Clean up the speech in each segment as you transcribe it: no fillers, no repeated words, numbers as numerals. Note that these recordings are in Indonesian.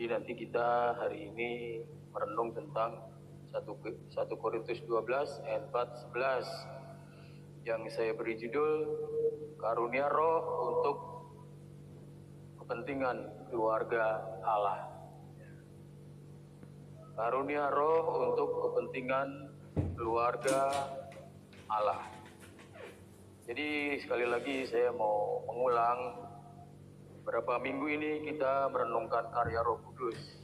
Jadi nanti kita hari ini merenung tentang 1 Korintus 12 ayat 4-11 yang saya beri judul Karunia Roh untuk kepentingan keluarga Allah. Karunia Roh untuk kepentingan keluarga Allah. Jadi sekali lagi saya mau mengulang, beberapa minggu ini kita merenungkan karya Roh Kudus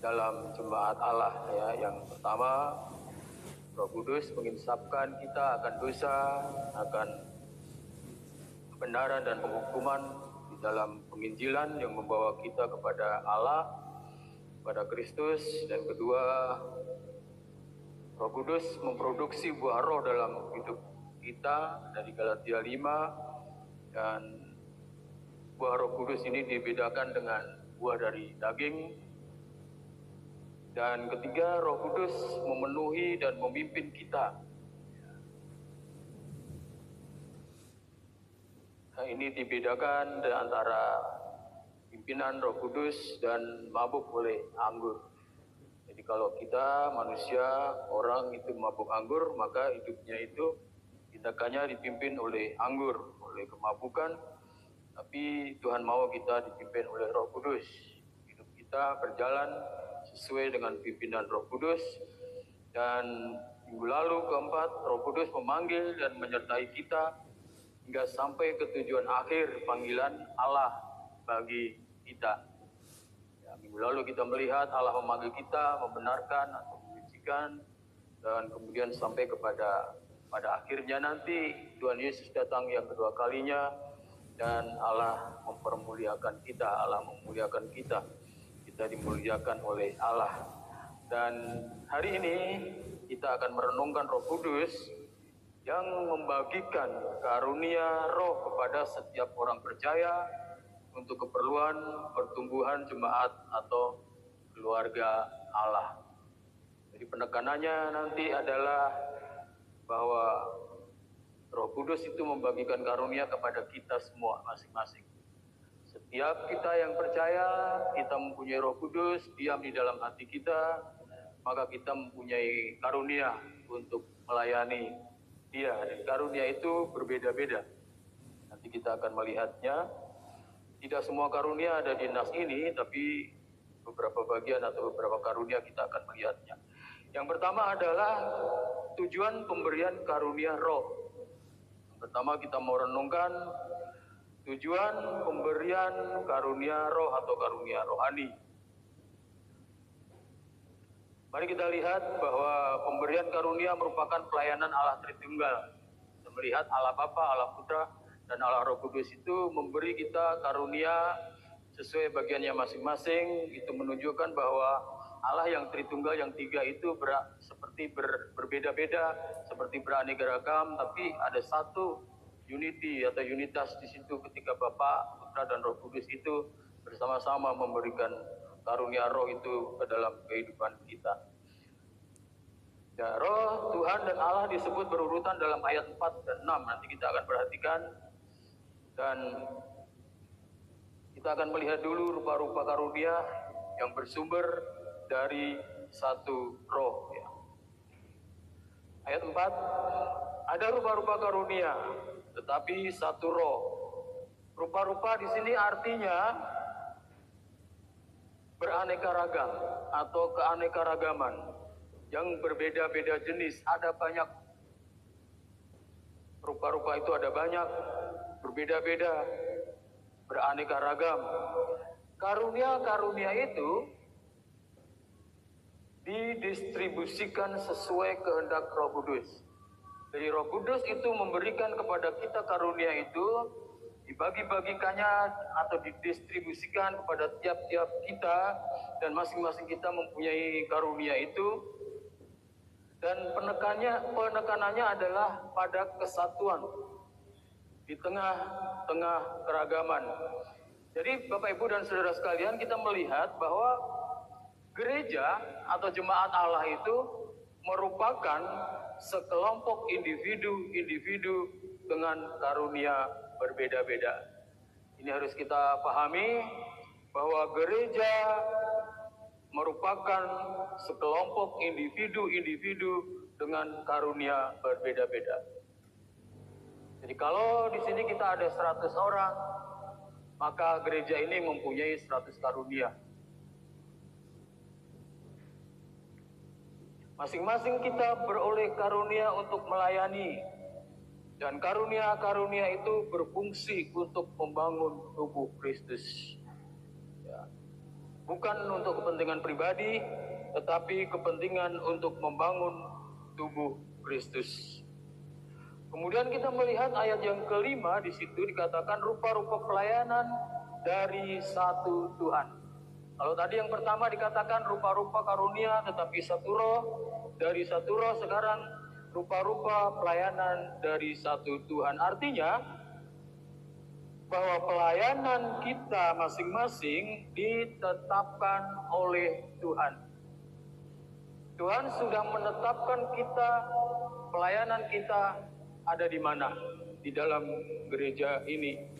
dalam jemaat Allah ya. Yang pertama, Roh Kudus menginsapkan kita akan dosa, akan kebenaran dan penghukuman di dalam penginjilan yang membawa kita kepada Allah, kepada Kristus. Dan kedua, Roh Kudus memproduksi buah roh dalam hidup kita dari Galatia 5, dan buah Roh Kudus ini dibedakan dengan buah dari daging. Dan ketiga, Roh Kudus memenuhi dan memimpin kita. Nah, ini dibedakan antara pimpinan Roh Kudus dan mabuk oleh anggur. Jadi kalau kita manusia, orang itu mabuk anggur, maka hidupnya itu tindakannya dipimpin oleh anggur, oleh kemabukan. Tapi Tuhan mau kita dipimpin oleh Roh Kudus. Hidup kita berjalan sesuai dengan pimpinan Roh Kudus. Dan minggu lalu keempat, Roh Kudus memanggil dan menyertai kita hingga sampai ke tujuan akhir panggilan Allah bagi kita. Ya, minggu lalu kita melihat Allah memanggil kita, membenarkan atau menyucikan, dan kemudian sampai pada akhirnya nanti Tuhan Yesus datang yang kedua kalinya, dan Allah mempermuliakan kita, Allah memuliakan kita, kita dimuliakan oleh Allah. Dan hari ini kita akan merenungkan Roh Kudus yang membagikan karunia roh kepada setiap orang percaya untuk keperluan pertumbuhan jemaat atau keluarga Allah. Jadi penekanannya nanti adalah bahwa Roh Kudus itu membagikan karunia kepada kita semua masing-masing. Setiap kita yang percaya, kita mempunyai Roh Kudus diam di dalam hati kita, maka kita mempunyai karunia untuk melayani Dia. Dan karunia itu berbeda-beda. Nanti kita akan melihatnya. Tidak semua karunia ada di nas ini, tapi beberapa bagian atau beberapa karunia kita akan melihatnya. Yang pertama adalah tujuan pemberian karunia roh. Yang pertama kita mau renungkan tujuan pemberian karunia roh atau karunia rohani. Mari kita lihat bahwa pemberian karunia merupakan pelayanan Allah Tritunggal. Kita melihat Allah Bapa, Allah Putra, dan Allah Roh Kudus itu memberi kita karunia sesuai bagiannya masing-masing. Itu menunjukkan bahwa Allah yang Tritunggal, yang tiga itu seperti berbeda-beda, seperti beraneka ragam, tapi ada satu unity atau unitas di situ ketika Bapa, Putra, dan Roh Kudus itu bersama-sama memberikan karunia roh itu ke dalam kehidupan kita. Ya, roh Tuhan dan Allah disebut berurutan dalam ayat 4 dan 6. Nanti kita akan perhatikan. Dan kita akan melihat dulu rupa-rupa karunia yang bersumber dari satu roh. Ya. Ayat 4, ada rupa-rupa karunia, tetapi satu roh. Rupa-rupa di sini artinya beraneka ragam atau keanekaragaman yang berbeda-beda jenis. Ada banyak rupa-rupa, itu ada banyak, berbeda-beda, beraneka ragam. Karunia-karunia itu didistribusikan sesuai kehendak Roh Kudus. Jadi Roh Kudus itu memberikan kepada kita karunia itu, dibagi-bagikannya atau didistribusikan kepada tiap-tiap kita, dan masing-masing kita mempunyai karunia itu. Dan penekanannya adalah pada kesatuan di tengah-tengah keragaman. Jadi Bapak Ibu dan Saudara sekalian, kita melihat bahwa gereja atau jemaat Allah itu merupakan sekelompok individu-individu dengan karunia berbeda-beda. Ini harus kita pahami bahwa gereja merupakan sekelompok individu-individu dengan karunia berbeda-beda. Jadi kalau di sini kita ada 100 orang, maka gereja ini mempunyai 100 karunia. Masing-masing kita beroleh karunia untuk melayani, dan karunia-karunia itu berfungsi untuk membangun tubuh Kristus. Ya. Bukan untuk kepentingan pribadi, tetapi kepentingan untuk membangun tubuh Kristus. Kemudian kita melihat ayat yang kelima, di situ dikatakan rupa-rupa pelayanan dari satu Tuhan. Kalau tadi yang pertama dikatakan rupa-rupa karunia tetapi satu roh, dari satu roh, sekarang rupa-rupa pelayanan dari satu Tuhan. Artinya bahwa pelayanan kita masing-masing ditetapkan oleh Tuhan. Tuhan sudah menetapkan kita, pelayanan kita ada di mana? Di dalam gereja ini.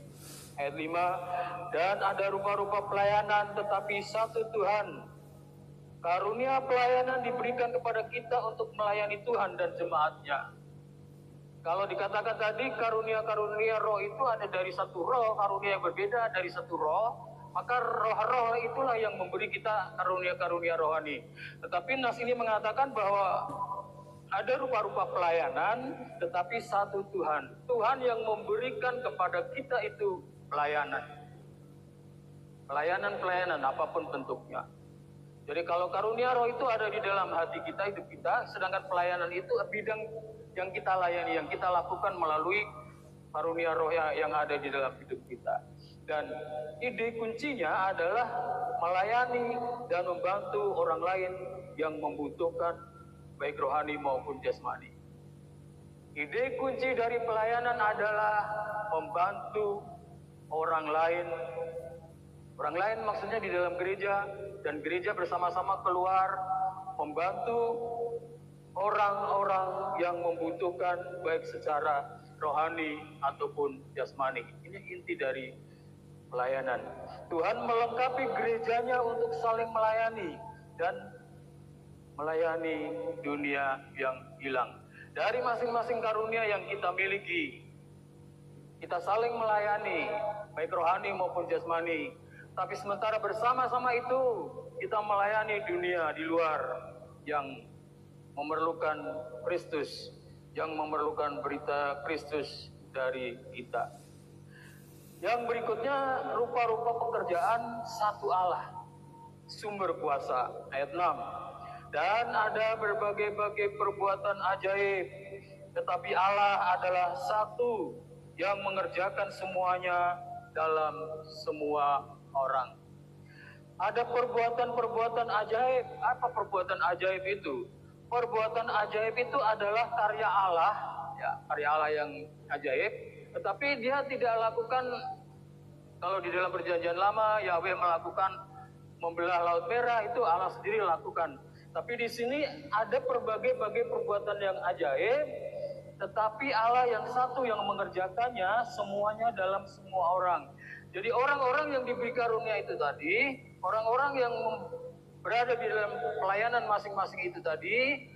Ayat 5, dan ada rupa-rupa pelayanan tetapi satu Tuhan. Karunia pelayanan diberikan kepada kita untuk melayani Tuhan dan jemaatnya. Kalau dikatakan tadi karunia-karunia roh itu ada dari satu roh, karunia yang berbeda dari satu roh, maka roh-roh itulah yang memberi kita karunia-karunia rohani. Tetapi nas ini mengatakan bahwa ada rupa-rupa pelayanan, tetapi satu Tuhan. Tuhan yang memberikan kepada kita itu pelayanan. Pelayanan-pelayanan apapun bentuknya. Jadi kalau karunia roh itu ada di dalam hati kita, hidup kita, sedangkan pelayanan itu bidang yang kita layani, yang kita lakukan melalui karunia roh yang ada di dalam hidup kita. Dan ide kuncinya adalah melayani dan membantu orang lain yang membutuhkan baik rohani maupun jasmani. Ide kunci dari pelayanan adalah membantu orang lain. Orang lain maksudnya di dalam gereja, dan gereja bersama-sama keluar membantu orang-orang yang membutuhkan baik secara rohani ataupun jasmani. Ini inti dari pelayanan. Tuhan melengkapi gerejanya untuk saling melayani dan melayani dunia yang hilang. Dari masing-masing karunia yang kita miliki, kita saling melayani, baik rohani maupun jasmani. Tapi sementara bersama-sama itu, kita melayani dunia di luar yang memerlukan Kristus, yang memerlukan berita Kristus dari kita. Yang berikutnya, rupa-rupa pekerjaan satu Allah, sumber kuasa, ayat 6. Dan ada berbagai-bagai perbuatan ajaib, tetapi Allah adalah satu yang mengerjakan semuanya dalam semua orang. Ada perbuatan-perbuatan ajaib. Apa perbuatan ajaib itu? Perbuatan ajaib itu adalah karya Allah, ya, karya Allah yang ajaib, tetapi dia tidak lakukan. Kalau di dalam perjanjian lama, Yahweh melakukan membelah Laut Merah, itu Allah sendiri lakukan. Tapi di sini ada berbagai-bagai perbuatan yang ajaib, tetapi Allah yang satu yang mengerjakannya semuanya dalam semua orang. Jadi orang-orang yang diberi karunia itu tadi, orang-orang yang berada di dalam pelayanan masing-masing itu tadi,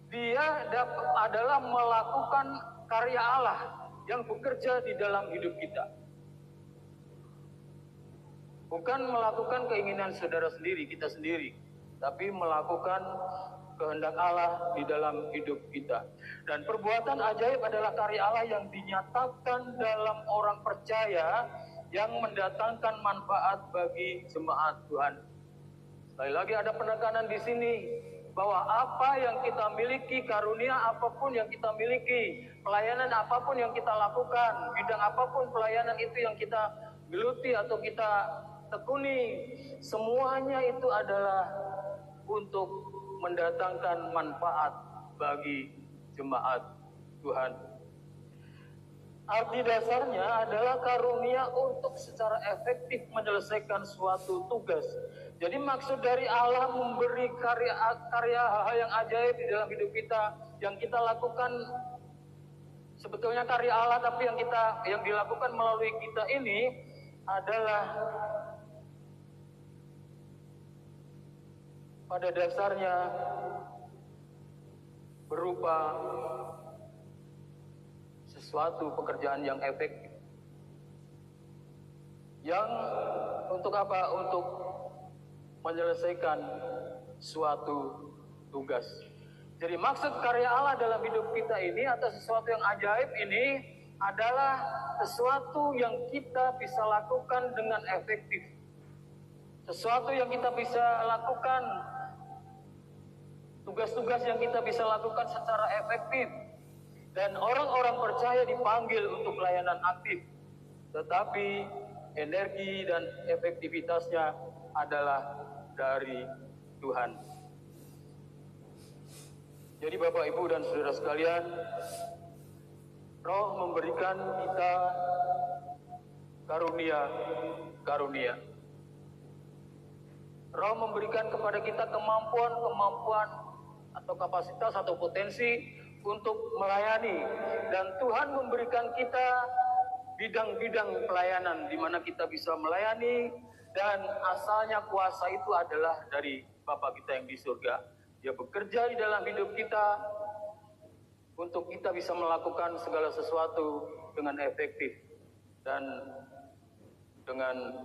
dia adalah melakukan karya Allah yang bekerja di dalam hidup kita. Bukan melakukan keinginan saudara sendiri, kita sendiri, tapi melakukan kehendak Allah di dalam hidup kita. Dan perbuatan ajaib adalah karya Allah yang dinyatakan dalam orang percaya yang mendatangkan manfaat bagi jemaat Tuhan. Sekali lagi ada penekanan di sini bahwa apa yang kita miliki, karunia apapun yang kita miliki, pelayanan apapun yang kita lakukan, bidang apapun pelayanan itu yang kita geluti atau kita tekuni, semuanya itu adalah untuk mendatangkan manfaat bagi jemaat Tuhan. Arti dasarnya adalah karunia untuk secara efektif menyelesaikan suatu tugas. Jadi maksud dari Allah memberi karya hal yang ajaib di dalam hidup kita, yang kita lakukan sebetulnya karya Allah, tapi yang dilakukan melalui kita ini adalah pada dasarnya berupa sesuatu pekerjaan yang efektif. Yang untuk apa? Untuk menyelesaikan suatu tugas. Jadi maksud karya Allah dalam hidup kita ini atau sesuatu yang ajaib ini adalah sesuatu yang kita bisa lakukan dengan efektif. Sesuatu yang kita bisa lakukan, tugas-tugas yang kita bisa lakukan secara efektif. Dan orang-orang percaya dipanggil untuk pelayanan aktif. Tetapi energi dan efektivitasnya adalah dari Tuhan. Jadi Bapak, Ibu, dan saudara sekalian, Roh memberikan kita karunia. Roh memberikan kepada kita kemampuan atau kapasitas atau potensi untuk melayani. Dan Tuhan memberikan kita bidang-bidang pelayanan di mana kita bisa melayani, dan asalnya kuasa itu adalah dari Bapa kita yang di surga. Dia bekerja di dalam hidup kita untuk kita bisa melakukan segala sesuatu dengan efektif dan dengan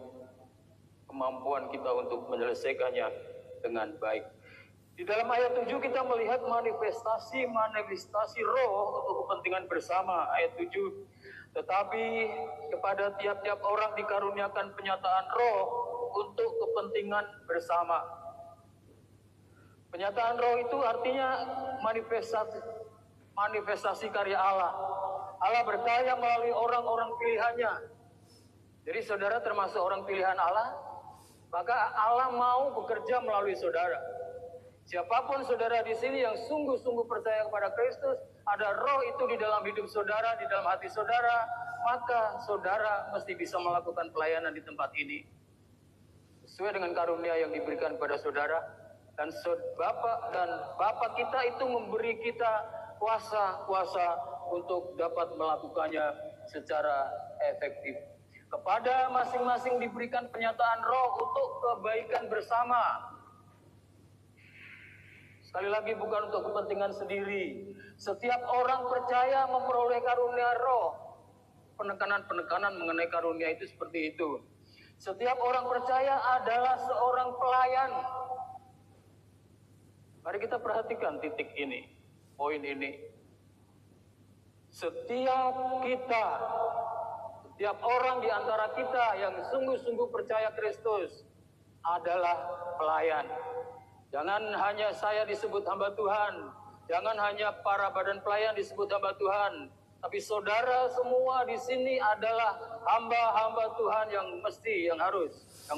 kemampuan kita untuk menyelesaikannya dengan baik. Di dalam ayat 7 kita melihat manifestasi roh untuk kepentingan bersama. Ayat 7, tetapi kepada tiap-tiap orang dikaruniakan penyataan roh untuk kepentingan bersama. Penyataan roh itu artinya manifestasi karya Allah. Allah berkarya melalui orang-orang pilihannya. Jadi saudara termasuk orang pilihan Allah, maka Allah mau bekerja melalui saudara. Siapapun saudara di sini yang sungguh-sungguh percaya kepada Kristus, ada roh itu di dalam hidup saudara, di dalam hati saudara, maka saudara mesti bisa melakukan pelayanan di tempat ini sesuai dengan karunia yang diberikan kepada saudara. Dan Bapa kita itu memberi kita kuasa untuk dapat melakukannya secara efektif. Kepada masing-masing diberikan penyataan roh untuk kebaikan bersama. Sekali lagi, bukan untuk kepentingan sendiri. Setiap orang percaya memperoleh karunia roh. Penekanan mengenai karunia itu seperti itu. Setiap orang percaya adalah seorang pelayan. Mari kita perhatikan titik ini, poin ini. Setiap orang di antara kita yang sungguh-sungguh percaya Kristus adalah pelayan. Jangan hanya saya disebut hamba Tuhan, jangan hanya para badan pelayan disebut hamba Tuhan, tapi saudara semua di sini adalah hamba-hamba Tuhan yang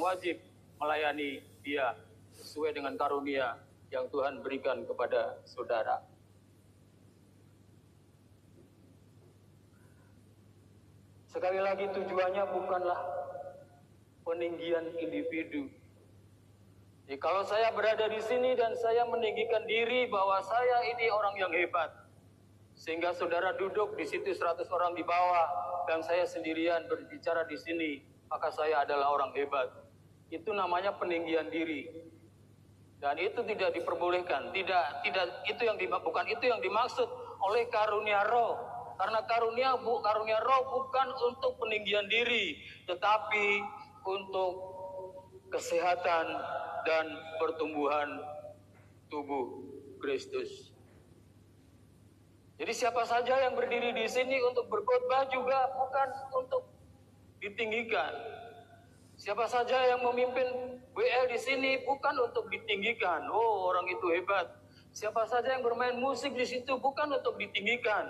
wajib melayani Dia sesuai dengan karunia yang Tuhan berikan kepada saudara. Sekali lagi, tujuannya bukanlah peninggian individu. Jadi kalau saya berada di sini dan saya meninggikan diri bahwa saya ini orang yang hebat, sehingga saudara duduk di situ 100 orang di bawah dan saya sendirian berbicara di sini, maka saya adalah orang hebat. Itu namanya peninggian diri. Dan itu tidak diperbolehkan, bukan itu yang dimaksud oleh karunia roh. Karena karunia roh bukan untuk peninggian diri, tetapi untuk kesehatan dan pertumbuhan tubuh Kristus. Jadi siapa saja yang berdiri di sini untuk berkhotbah juga bukan untuk ditinggikan. Siapa saja yang memimpin WL di sini bukan untuk ditinggikan. Oh, orang itu hebat. Siapa saja yang bermain musik di situ bukan untuk ditinggikan.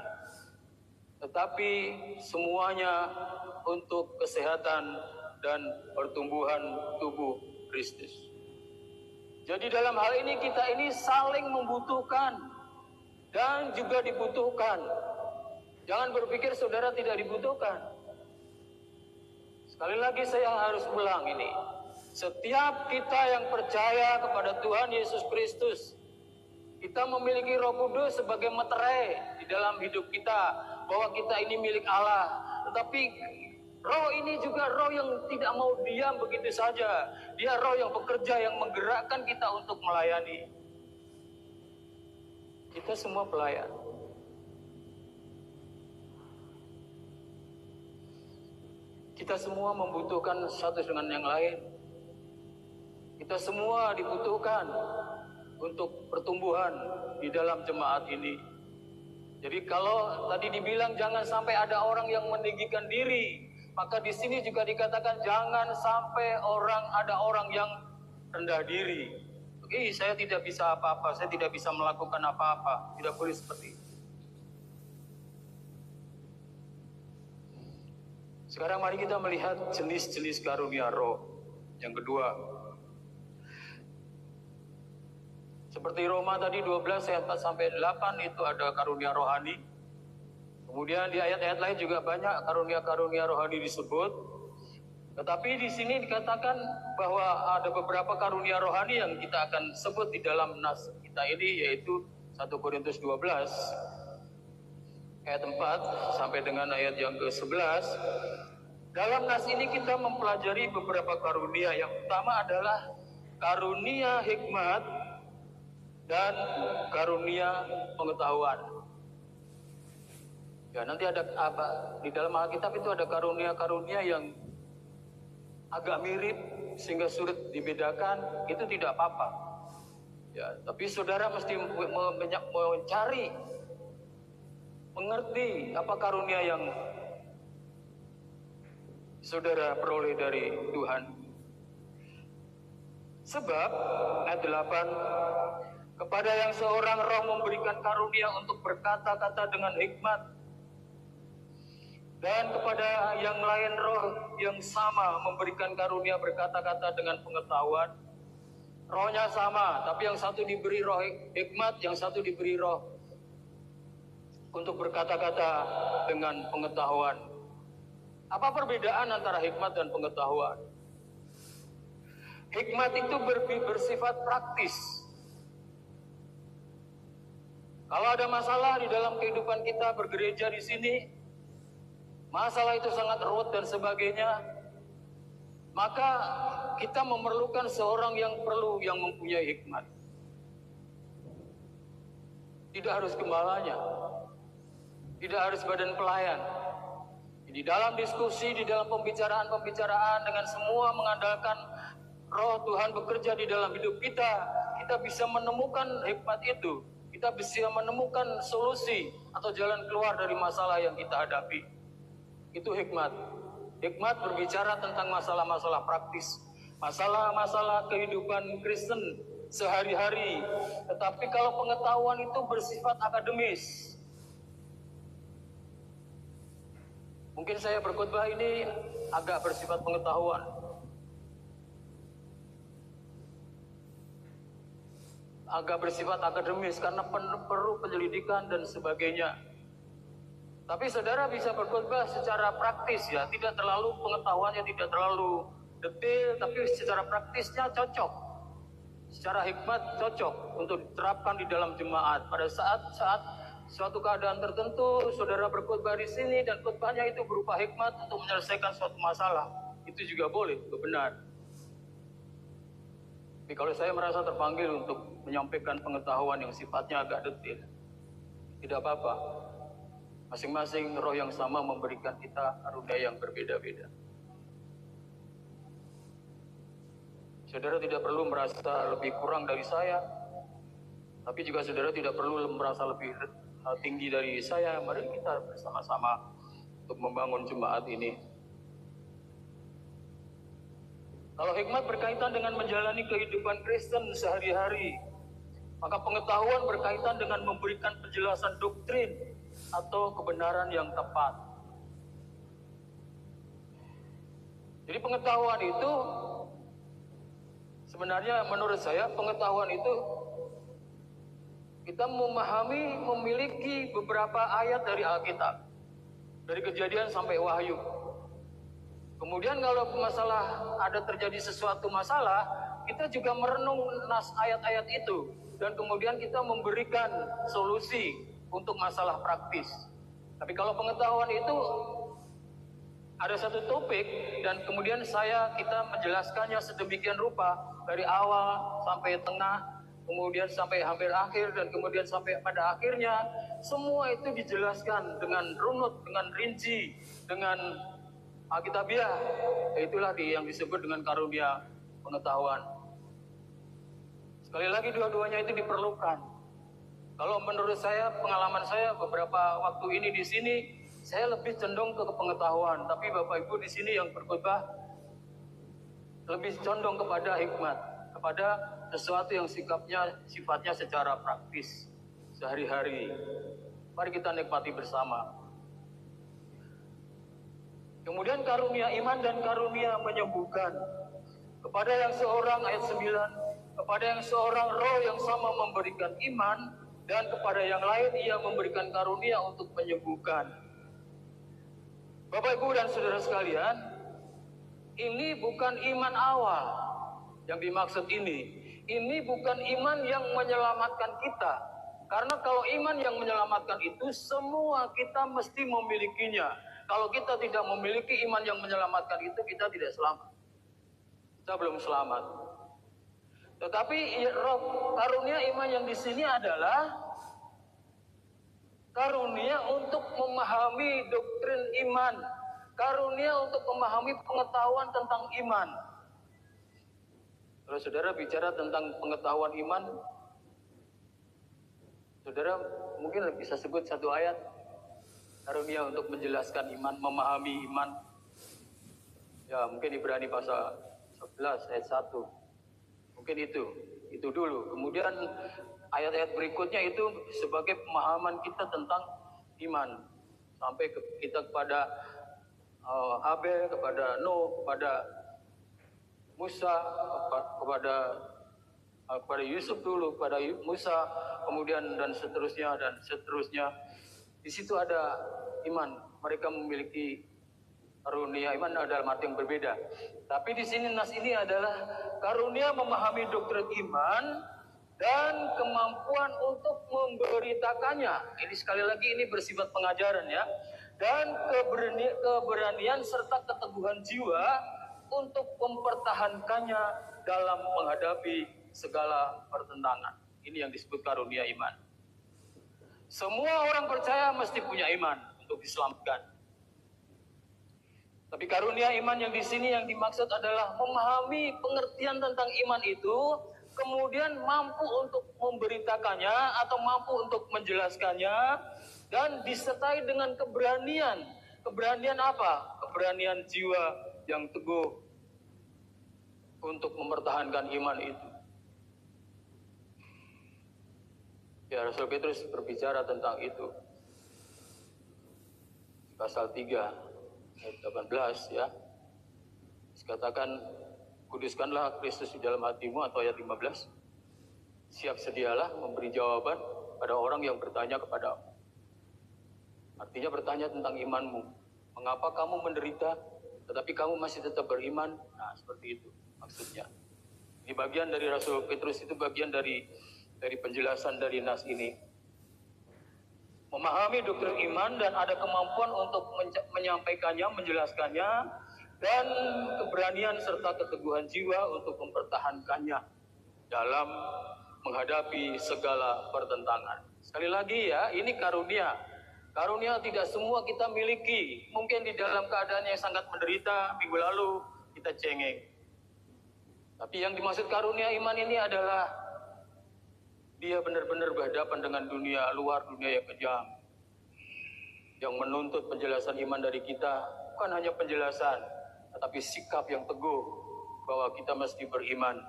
Tetapi semuanya untuk kesehatan dan pertumbuhan tubuh Kristus. Jadi dalam hal ini kita ini saling membutuhkan dan juga dibutuhkan. Jangan berpikir saudara tidak dibutuhkan. Sekali lagi saya harus ulang ini. Setiap kita yang percaya kepada Tuhan Yesus Kristus, kita memiliki Roh Kudus sebagai meterai di dalam hidup kita, bahwa kita ini milik Allah. Tetapi Roh ini juga roh yang tidak mau diam begitu saja. Dia roh yang bekerja, yang menggerakkan kita untuk melayani. Kita semua pelayan. Kita semua membutuhkan satu dengan yang lain. Kita semua dibutuhkan untuk pertumbuhan di dalam jemaat ini. Jadi kalau tadi dibilang jangan sampai ada orang yang meninggikan diri, maka di sini juga dikatakan jangan sampai ada orang yang rendah diri. Saya tidak bisa apa-apa, saya tidak bisa melakukan apa-apa. Tidak boleh seperti itu. Sekarang mari kita melihat jenis-jenis karunia roh. Yang kedua, seperti Roma tadi 12 ayat 4-8 itu ada karunia rohani. Kemudian di ayat-ayat lain juga banyak karunia-karunia rohani disebut. Tetapi di sini dikatakan bahwa ada beberapa karunia rohani yang kita akan sebut di dalam nas kita ini, yaitu 1 Korintus 12 ayat 4 sampai dengan ayat yang ke-11. Dalam nas ini kita mempelajari beberapa karunia. Yang pertama adalah karunia hikmat dan karunia pengetahuan. Ya, nanti ada apa di dalam Alkitab itu ada karunia-karunia yang agak mirip sehingga sulit dibedakan, itu tidak apa-apa. Ya, tapi saudara mesti mencari, mengerti apa karunia yang saudara peroleh dari Tuhan. Sebab ayat 8, kepada yang seorang roh memberikan karunia untuk berkata-kata dengan hikmat, dan kepada yang lain roh yang sama memberikan karunia berkata-kata dengan pengetahuan. Rohnya sama, tapi yang satu diberi roh hikmat, yang satu diberi roh untuk berkata-kata dengan pengetahuan. Apa perbedaan antara hikmat dan pengetahuan? Hikmat itu bersifat praktis. Kalau ada masalah di dalam kehidupan kita bergereja di sini, masalah itu sangat ruwet dan sebagainya, maka kita memerlukan seorang yang mempunyai hikmat. Tidak harus gembalanya, tidak harus badan pelayan. Di dalam diskusi, di dalam pembicaraan dengan semua mengandalkan roh Tuhan bekerja di dalam hidup kita, kita bisa menemukan hikmat itu. Kita bisa menemukan solusi atau jalan keluar dari masalah yang kita hadapi. Itu hikmat. Hikmat berbicara tentang masalah-masalah praktis, masalah-masalah kehidupan Kristen sehari-hari. Tetapi kalau pengetahuan itu bersifat akademis. Mungkin saya berkhotbah ini agak bersifat pengetahuan. Agak bersifat akademis karena perlu penyelidikan dan sebagainya. Tapi saudara bisa berkhotbah secara praktis ya, tidak terlalu pengetahuannya tidak terlalu detail, tapi secara praktisnya cocok. Secara hikmat cocok untuk diterapkan di dalam jemaat. Pada saat suatu keadaan tertentu, saudara berkhotbah di sini dan khotbahnya itu berupa hikmat untuk menyelesaikan suatu masalah. Itu juga boleh, itu benar. Tapi kalau saya merasa terpanggil untuk menyampaikan pengetahuan yang sifatnya agak detail, tidak apa-apa. Masing-masing roh yang sama memberikan kita karunia yang berbeda-beda. Saudara tidak perlu merasa lebih kurang dari saya, tapi juga saudara tidak perlu merasa lebih tinggi dari saya. Mari kita bersama-sama untuk membangun jemaat ini. Kalau hikmat berkaitan dengan menjalani kehidupan Kristen sehari-hari, maka pengetahuan berkaitan dengan memberikan penjelasan doktrin atau kebenaran yang tepat. Jadi pengetahuan itu sebenarnya menurut saya pengetahuan itu kita memahami, memiliki beberapa ayat dari Alkitab, dari Kejadian sampai Wahyu. Kemudian kalau masalah ada terjadi sesuatu masalah, kita juga merenung nas ayat-ayat itu, dan kemudian kita memberikan solusi untuk masalah praktis. Tapi kalau pengetahuan itu ada satu topik dan kemudian kita menjelaskannya sedemikian rupa dari awal sampai tengah, kemudian sampai hampir akhir, dan kemudian sampai pada akhirnya semua itu dijelaskan dengan runut, dengan rinci, dengan alkitabiah. Itulah yang disebut dengan karunia pengetahuan. Sekali lagi dua-duanya itu diperlukan. Kalau menurut saya, pengalaman saya beberapa waktu ini di sini, saya lebih cenderung ke pengetahuan, tapi Bapak Ibu di sini yang berkhotbah lebih condong kepada hikmat, kepada sesuatu yang sifatnya secara praktis sehari-hari. Mari kita nikmati bersama. Kemudian karunia iman dan karunia menyembuhkan. Kepada yang seorang, ayat 9, kepada yang seorang roh yang sama memberikan iman, dan kepada yang lain ia memberikan karunia untuk menyembuhkan. Bapak, Ibu, dan saudara sekalian, ini bukan iman awal yang dimaksud ini. Ini bukan iman yang menyelamatkan kita. Karena kalau iman yang menyelamatkan itu, semua kita mesti memilikinya. Kalau kita tidak memiliki iman yang menyelamatkan itu, kita tidak selamat. Kita belum selamat. Tetapi karunia iman yang di sini adalah karunia untuk memahami doktrin iman, karunia untuk memahami pengetahuan tentang iman. Kalau saudara bicara tentang pengetahuan iman, saudara mungkin bisa sebut satu ayat karunia untuk menjelaskan iman, memahami iman. Ya, mungkin Ibrani pasal 11 ayat 1. Mungkin itu dulu. Kemudian ayat-ayat berikutnya itu sebagai pemahaman kita tentang iman. Sampai kita kepada Habel, kepada Nuh, kepada Musa, kepada Yusuf dulu, kepada Musa, kemudian dan seterusnya. Di situ ada iman. Mereka memiliki karunia iman dalam arti yang berbeda. Tapi di sini nas ini adalah karunia memahami doktrin iman dan kemampuan untuk memberitakannya. Ini sekali lagi ini bersifat pengajaran ya. Dan keberanian serta keteguhan jiwa untuk mempertahankannya dalam menghadapi segala pertentangan. Ini yang disebut karunia iman. Semua orang percaya mesti punya iman untuk diselamatkan. Tapi karunia iman yang di sini yang dimaksud adalah memahami pengertian tentang iman itu, kemudian mampu untuk memberitakannya atau mampu untuk menjelaskannya, dan disertai dengan keberanian. Keberanian apa? Keberanian jiwa yang teguh untuk mempertahankan iman itu. Ya, Rasul Petrus berbicara tentang itu. Pasal 3. Ayat 18 ya. Dikatakan, kuduskanlah Kristus di dalam hatimu, atau ayat 15. Siap sedialah memberi jawaban pada orang yang bertanya kepadamu. Artinya bertanya tentang imanmu. Mengapa kamu menderita tetapi kamu masih tetap beriman? Nah, seperti itu maksudnya. Ini bagian dari Rasul Petrus, itu bagian dari penjelasan dari nas ini. Memahami doktrin iman dan ada kemampuan untuk menyampaikannya, menjelaskannya, dan keberanian serta keteguhan jiwa untuk mempertahankannya dalam menghadapi segala pertentangan. Sekali lagi ya, ini karunia. Karunia tidak semua kita miliki. Mungkin di dalam keadaan yang sangat menderita, minggu lalu kita cengeng. Tapi yang dimaksud karunia iman ini adalah dia benar-benar berhadapan dengan dunia luar, dunia yang kejam, yang menuntut penjelasan iman dari kita. Bukan hanya penjelasan, tetapi sikap yang teguh bahwa kita mesti beriman.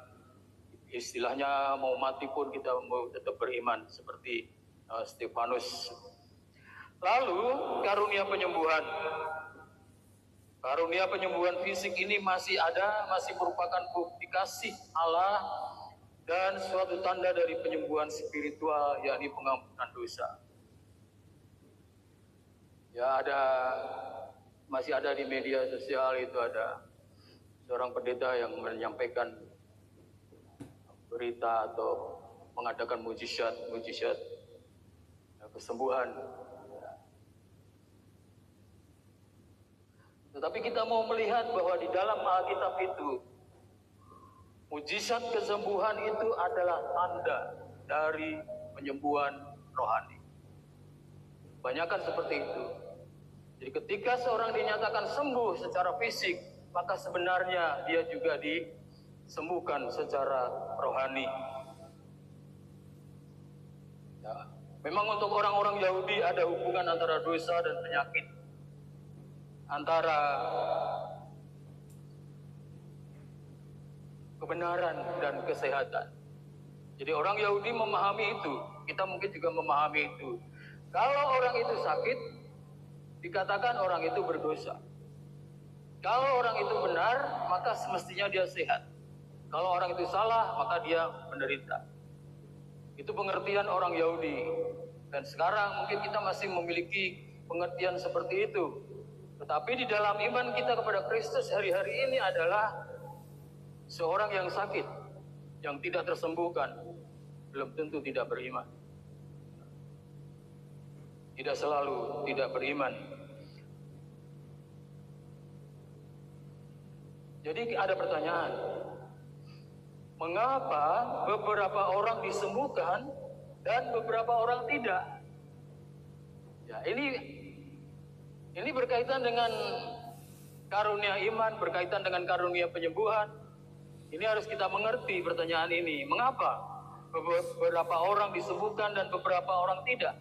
Istilahnya mau mati pun kita mau tetap beriman, seperti Stefanus. Lalu karunia penyembuhan. Karunia penyembuhan fisik ini masih merupakan bukti kasih Allah dan suatu tanda dari penyembuhan spiritual, yakni pengampunan dosa. Ya, masih ada di media sosial itu ada seorang pendeta yang menyampaikan berita atau mengadakan mujizat kesembuhan. Tetapi kita mau melihat bahwa di dalam Alkitab itu, mujizat kesembuhan itu adalah tanda dari penyembuhan rohani. Kebanyakan seperti itu. Jadi ketika seorang dinyatakan sembuh secara fisik, maka sebenarnya dia juga disembuhkan secara rohani. Ya, memang untuk orang-orang Yahudi ada hubungan antara dosa dan penyakit, antara kebenaran dan kesehatan. Jadi orang Yahudi memahami itu, kita mungkin juga memahami itu. Kalau orang itu sakit, dikatakan orang itu berdosa. Kalau orang itu benar, maka semestinya dia sehat. Kalau orang itu salah, maka dia menderita. Itu pengertian orang Yahudi. Dan sekarang mungkin kita masih memiliki pengertian seperti itu. Tetapi di dalam iman kita kepada Kristus hari-hari ini adalah seorang yang sakit, yang tidak tersembuhkan, belum tentu tidak beriman. Tidak selalu tidak beriman. Jadi ada pertanyaan, mengapa beberapa orang disembuhkan dan beberapa orang tidak? Ya, ini berkaitan dengan karunia iman, berkaitan dengan karunia penyembuhan. Ini harus kita mengerti pertanyaan ini. Mengapa beberapa orang disembuhkan dan beberapa orang tidak?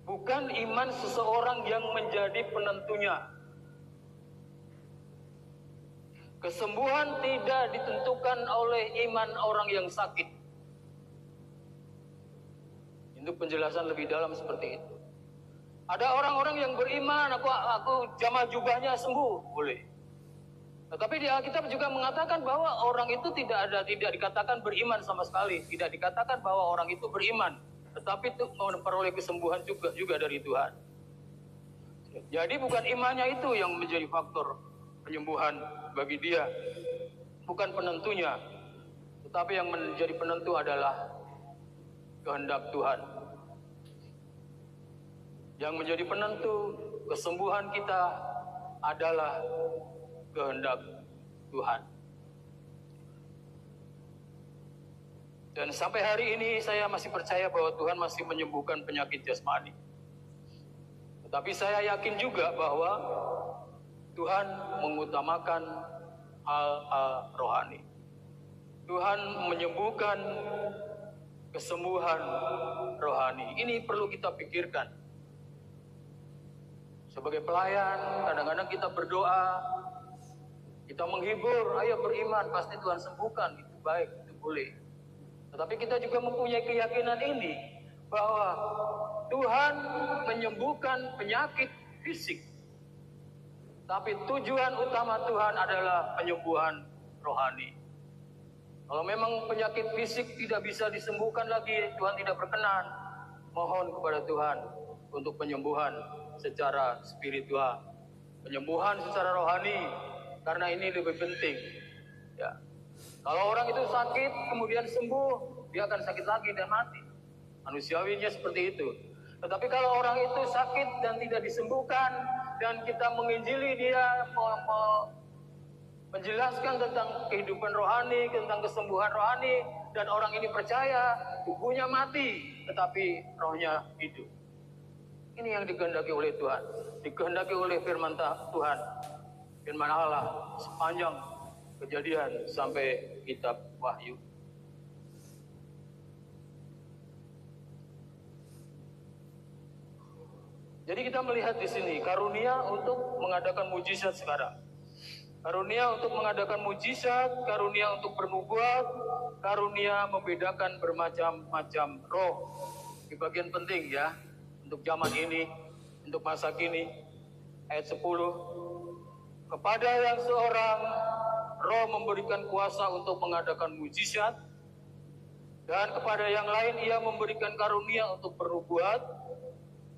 Bukan iman seseorang yang menjadi penentunya. Kesembuhan tidak ditentukan oleh iman orang yang sakit. Itu penjelasan lebih dalam seperti itu. Ada orang-orang yang beriman, aku jamah jubahnya sembuh, boleh. Tetapi di Alkitab juga mengatakan bahwa orang itu tidak dikatakan beriman sama sekali, tidak dikatakan bahwa orang itu beriman, tetapi itu memperoleh kesembuhan juga dari Tuhan. Jadi bukan imannya itu yang menjadi faktor penyembuhan bagi dia, bukan penentunya, tetapi yang menjadi penentu adalah kehendak Tuhan. Yang menjadi penentu kesembuhan kita adalah kehendak Tuhan. Dan sampai hari ini saya masih percaya bahwa Tuhan masih menyembuhkan penyakit jasmani. Tetapi saya yakin juga bahwa Tuhan mengutamakan hal-hal rohani. Tuhan menyembuhkan kesembuhan rohani. Ini perlu kita pikirkan. Sebagai pelayan, kadang-kadang kita berdoa, kita menghibur, ayo beriman, pasti Tuhan sembuhkan, itu baik, itu boleh. Tetapi kita juga mempunyai keyakinan ini, bahwa Tuhan menyembuhkan penyakit fisik. Tapi tujuan utama Tuhan adalah penyembuhan rohani. Kalau memang penyakit fisik tidak bisa disembuhkan lagi, Tuhan tidak berkenan, mohon kepada Tuhan untuk penyembuhan secara spiritual, penyembuhan secara rohani, karena ini lebih penting. Ya. Kalau orang itu sakit kemudian sembuh, dia akan sakit lagi dan mati. Manusiawinya seperti itu. Tetapi kalau orang itu sakit dan tidak disembuhkan, dan kita menginjili dia, menjelaskan tentang kehidupan rohani, tentang kesembuhan rohani, dan orang ini percaya, tubuhnya mati, tetapi rohnya hidup. Ini yang dikehendaki oleh Tuhan, dikehendaki oleh firman Tuhan, firman Allah sepanjang Kejadian sampai kitab Wahyu. Jadi kita melihat di sini karunia untuk mengadakan mujizat sekarang. Karunia untuk mengadakan mujizat, karunia untuk bernubuat, karunia membedakan bermacam-macam roh. Ini bagian penting ya, untuk zaman ini, untuk masa kini. Ayat 10, kepada yang seorang roh memberikan kuasa untuk mengadakan mujizat, dan kepada yang lain ia memberikan karunia untuk bernubuat,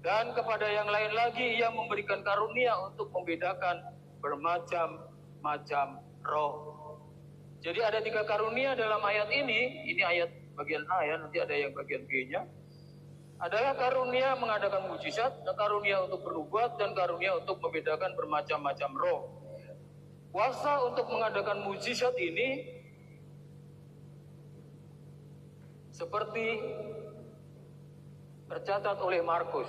dan kepada yang lain lagi ia memberikan karunia untuk membedakan bermacam-macam roh. Jadi ada 3 karunia dalam ayat ini ayat bagian A ya, nanti ada yang bagian B-nya. adalah karunia mengadakan mujizat, karunia untuk bernubuat, dan karunia untuk membedakan bermacam-macam roh. Kuasa untuk mengadakan mujizat ini seperti tercatat oleh Markus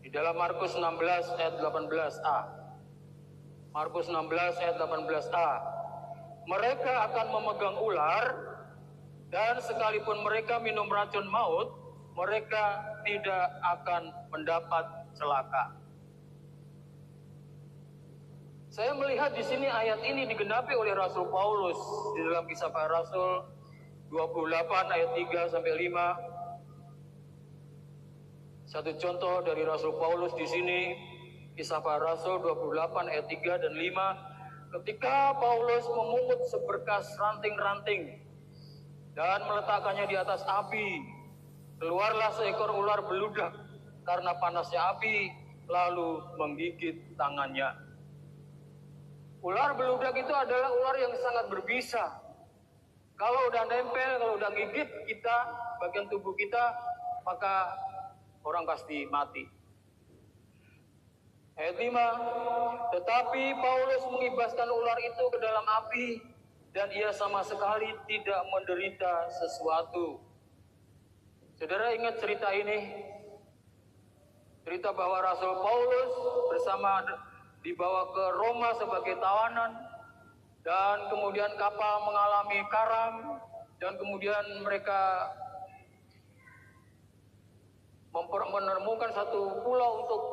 di dalam Markus 16 ayat 18a. Markus 16 ayat 18a. Mereka akan memegang ular, dan sekalipun mereka minum racun maut, mereka tidak akan mendapat celaka. Saya melihat di sini ayat ini digenapi oleh Rasul Paulus di dalam Kisah Para Rasul 28 ayat 3 sampai 5. Satu contoh dari Rasul Paulus di sini, Kisah Para Rasul 28 ayat 3 dan 5. Ketika Paulus memungut seberkas ranting-ranting dan meletakkannya di atas api, keluarlah seekor ular beludak karena panasnya api, lalu menggigit tangannya. Ular beludak itu adalah ular yang sangat berbisa. Kalau udah nempel, kalau udah gigit kita, bagian tubuh kita, maka orang pasti mati. Ayat 5, tetapi Paulus mengibaskan ular itu ke dalam api, dan ia sama sekali tidak menderita sesuatu. Saudara ingat cerita ini? Cerita bahwa Rasul Paulus dibawa ke Roma sebagai tawanan, dan kemudian kapal mengalami karam, dan kemudian mereka menemukan satu pulau untuk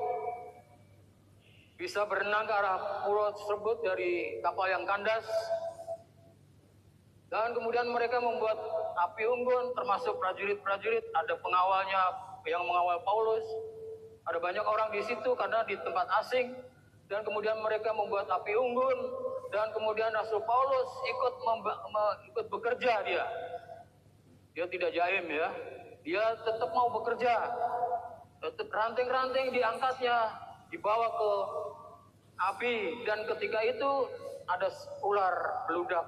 bisa berenang ke arah pulau tersebut dari kapal yang kandas. Dan kemudian mereka membuat api unggun, termasuk prajurit-prajurit, ada pengawalnya yang mengawal Paulus. Ada banyak orang di situ karena di tempat asing. Dan kemudian mereka membuat api unggun, dan kemudian Rasul Paulus ikut bekerja dia. Dia tidak jaim ya. Dia tetap mau bekerja. Tetap ranting-ranting diangkatnya, dibawa ke api, dan ketika itu ada ular beludak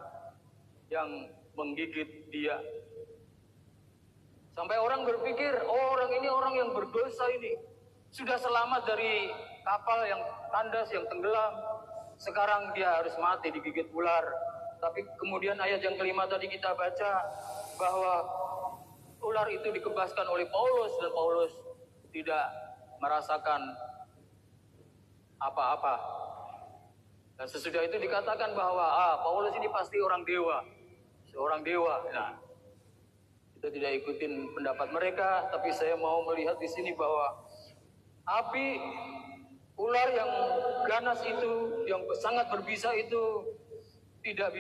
yang menggigit dia. Sampai orang berpikir, oh orang ini orang yang berdosa ini. Sudah selamat dari kapal yang kandas, yang tenggelam. Sekarang dia harus mati digigit ular. Tapi kemudian ayat yang kelima tadi kita baca bahwa ular itu dikebaskan oleh Paulus, dan Paulus tidak merasakan apa-apa. Dan sesudah itu dikatakan bahwa Paulus ini pasti orang dewa, seorang dewa. Nah, kita tidak ikutin pendapat mereka, tapi saya mau melihat di sini bahwa api ular yang ganas itu, yang sangat berbisa itu, tidak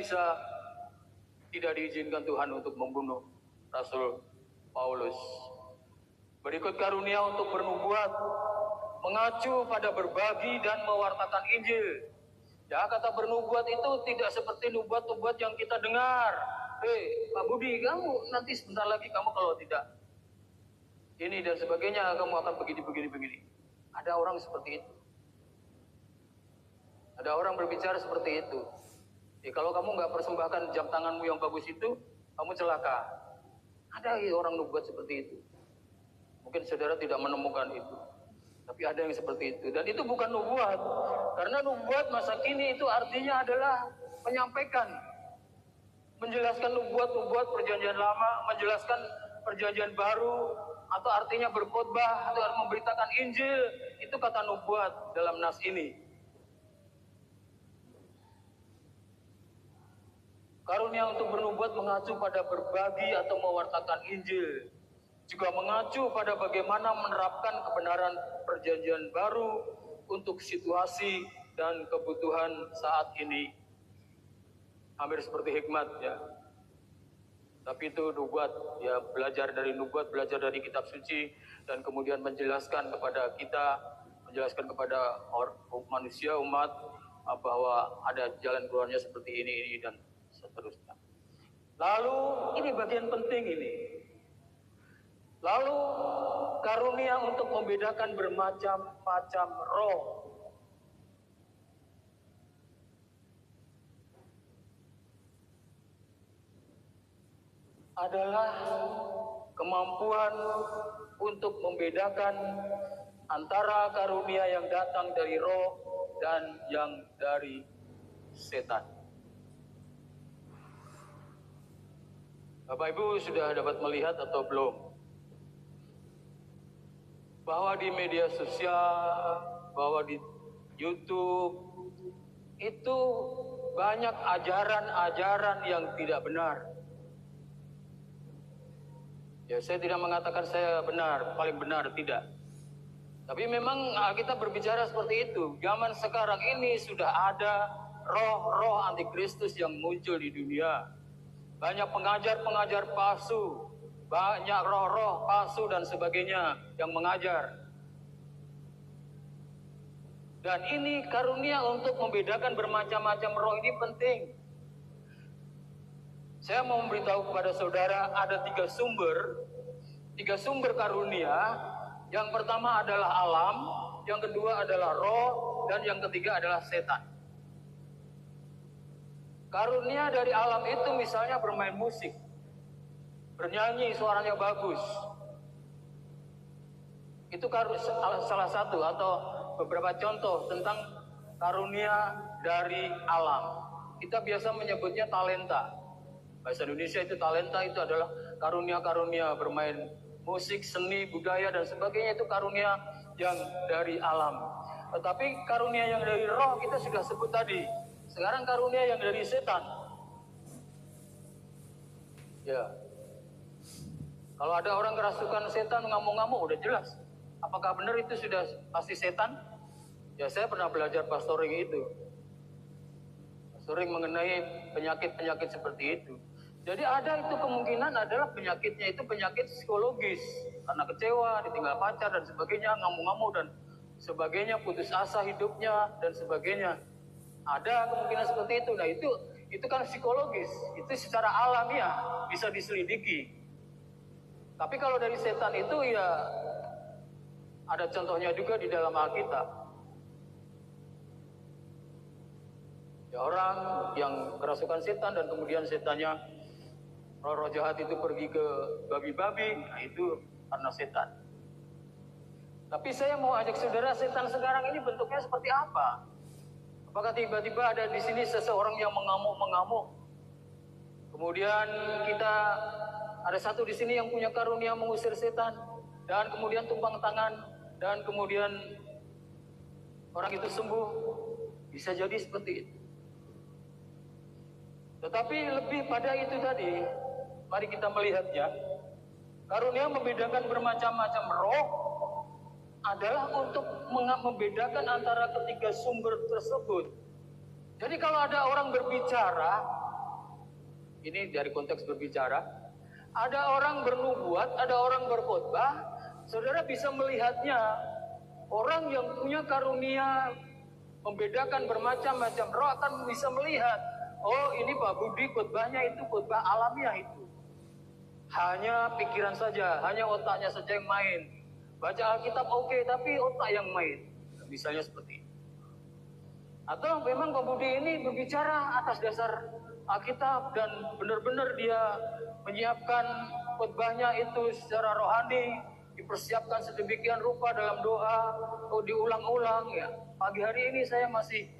diizinkan Tuhan untuk membunuh Rasul Paulus. Berikut karunia untuk bernubuat, mengacu pada berbagi dan mewartakan Injil. Ya, kata bernubuat itu tidak seperti nubuat-nubuat yang kita dengar. Pak Budi, kamu nanti sebentar lagi kamu kalau tidak ini dan sebagainya, kamu akan begini. Ada orang seperti itu. Ada orang berbicara seperti itu. Kalau kamu nggak persembahkan jam tanganmu yang bagus itu, kamu celaka. Ada orang nubuat seperti itu. Mungkin saudara tidak menemukan itu. Tapi ada yang seperti itu. Dan itu bukan nubuat. Karena nubuat masa kini itu artinya adalah menyampaikan. Menjelaskan nubuat-nubuat perjanjian lama, menjelaskan perjanjian baru, atau artinya berkhotbah, atau memberitakan Injil. Itu kata nubuat dalam nas ini. Karunia untuk bernubuat mengacu pada berbagi atau mewartakan Injil. Juga mengacu pada bagaimana menerapkan kebenaran perjanjian baru untuk situasi dan kebutuhan saat ini. Hampir seperti hikmat ya. Tapi itu nubuat, ya, belajar dari nubuat, belajar dari kitab suci, dan kemudian menjelaskan kepada kita, menjelaskan kepada manusia, umat, bahwa ada jalan keluarnya seperti ini dan seterusnya. Lalu ini bagian penting ini. Lalu karunia untuk membedakan bermacam-macam roh. Adalah kemampuan untuk membedakan antara karunia yang datang dari roh dan yang dari setan. Bapak Ibu sudah dapat melihat atau belum bahwa di media sosial, bahwa di YouTube itu banyak ajaran-ajaran yang tidak benar. Ya, saya tidak mengatakan saya benar, paling benar, tidak. Tapi memang kita berbicara seperti itu. Zaman sekarang ini sudah ada roh-roh antikristus yang muncul di dunia. Banyak pengajar-pengajar palsu, banyak roh-roh palsu dan sebagainya yang mengajar. Dan ini karunia untuk membedakan bermacam-macam roh ini penting. Saya mau memberitahu kepada saudara ada tiga sumber karunia. Yang pertama adalah alam, yang kedua adalah roh, dan yang ketiga adalah setan. Karunia dari alam itu misalnya bermain musik, bernyanyi, suaranya bagus. Itu salah satu atau beberapa contoh tentang karunia dari alam. Kita biasa menyebutnya talenta. Bahasa Indonesia itu talenta, itu adalah karunia-karunia bermain musik, seni, budaya, dan sebagainya. Itu karunia yang dari alam. Tetapi karunia yang dari roh kita sudah sebut tadi. Sekarang karunia yang dari setan. Ya, kalau ada orang kerasukan setan ngamuk-ngamuk udah jelas. Apakah benar itu sudah pasti setan? Ya, saya pernah belajar pastoring itu. Pastoring mengenai penyakit-penyakit seperti itu. Jadi ada itu kemungkinan adalah penyakitnya itu penyakit psikologis. Karena kecewa, ditinggal pacar dan sebagainya, ngamuk-ngamuk dan sebagainya, putus asa hidupnya dan sebagainya. Ada kemungkinan seperti itu. Nah itu kan psikologis. Itu secara alamiah bisa diselidiki. Tapi kalau dari setan itu ya ada contohnya juga di dalam Alkitab. Ya, orang yang kerasukan setan dan kemudian setannya, roh-roh jahat itu pergi ke babi-babi, nah itu karena setan. Tapi saya mau ajak saudara, setan sekarang ini bentuknya seperti apa? Apakah tiba-tiba ada di sini seseorang yang mengamuk-mengamuk? Kemudian kita ada satu di sini yang punya karunia mengusir setan, dan kemudian tumpang tangan, dan kemudian orang itu sembuh. Bisa jadi seperti itu. Tetapi lebih pada itu tadi, mari kita melihatnya. Karunia membedakan bermacam-macam roh adalah untuk membedakan antara ketiga sumber tersebut. Jadi kalau ada orang berbicara, ini dari konteks berbicara, ada orang bernubuat, ada orang berkhotbah, saudara bisa melihatnya. Orang yang punya karunia membedakan bermacam-macam roh akan bisa melihat, oh ini Pak Budi khotbahnya itu khotbah alamiah itu. Hanya pikiran saja, hanya otaknya saja yang main. Baca Alkitab oke, tapi otak yang main. Misalnya seperti itu. Atau memang Pak Budi ini berbicara atas dasar Alkitab dan benar-benar dia menyiapkan khotbahnya itu secara rohani, dipersiapkan sedemikian rupa dalam doa, diulang-ulang ya. Pagi hari ini saya masih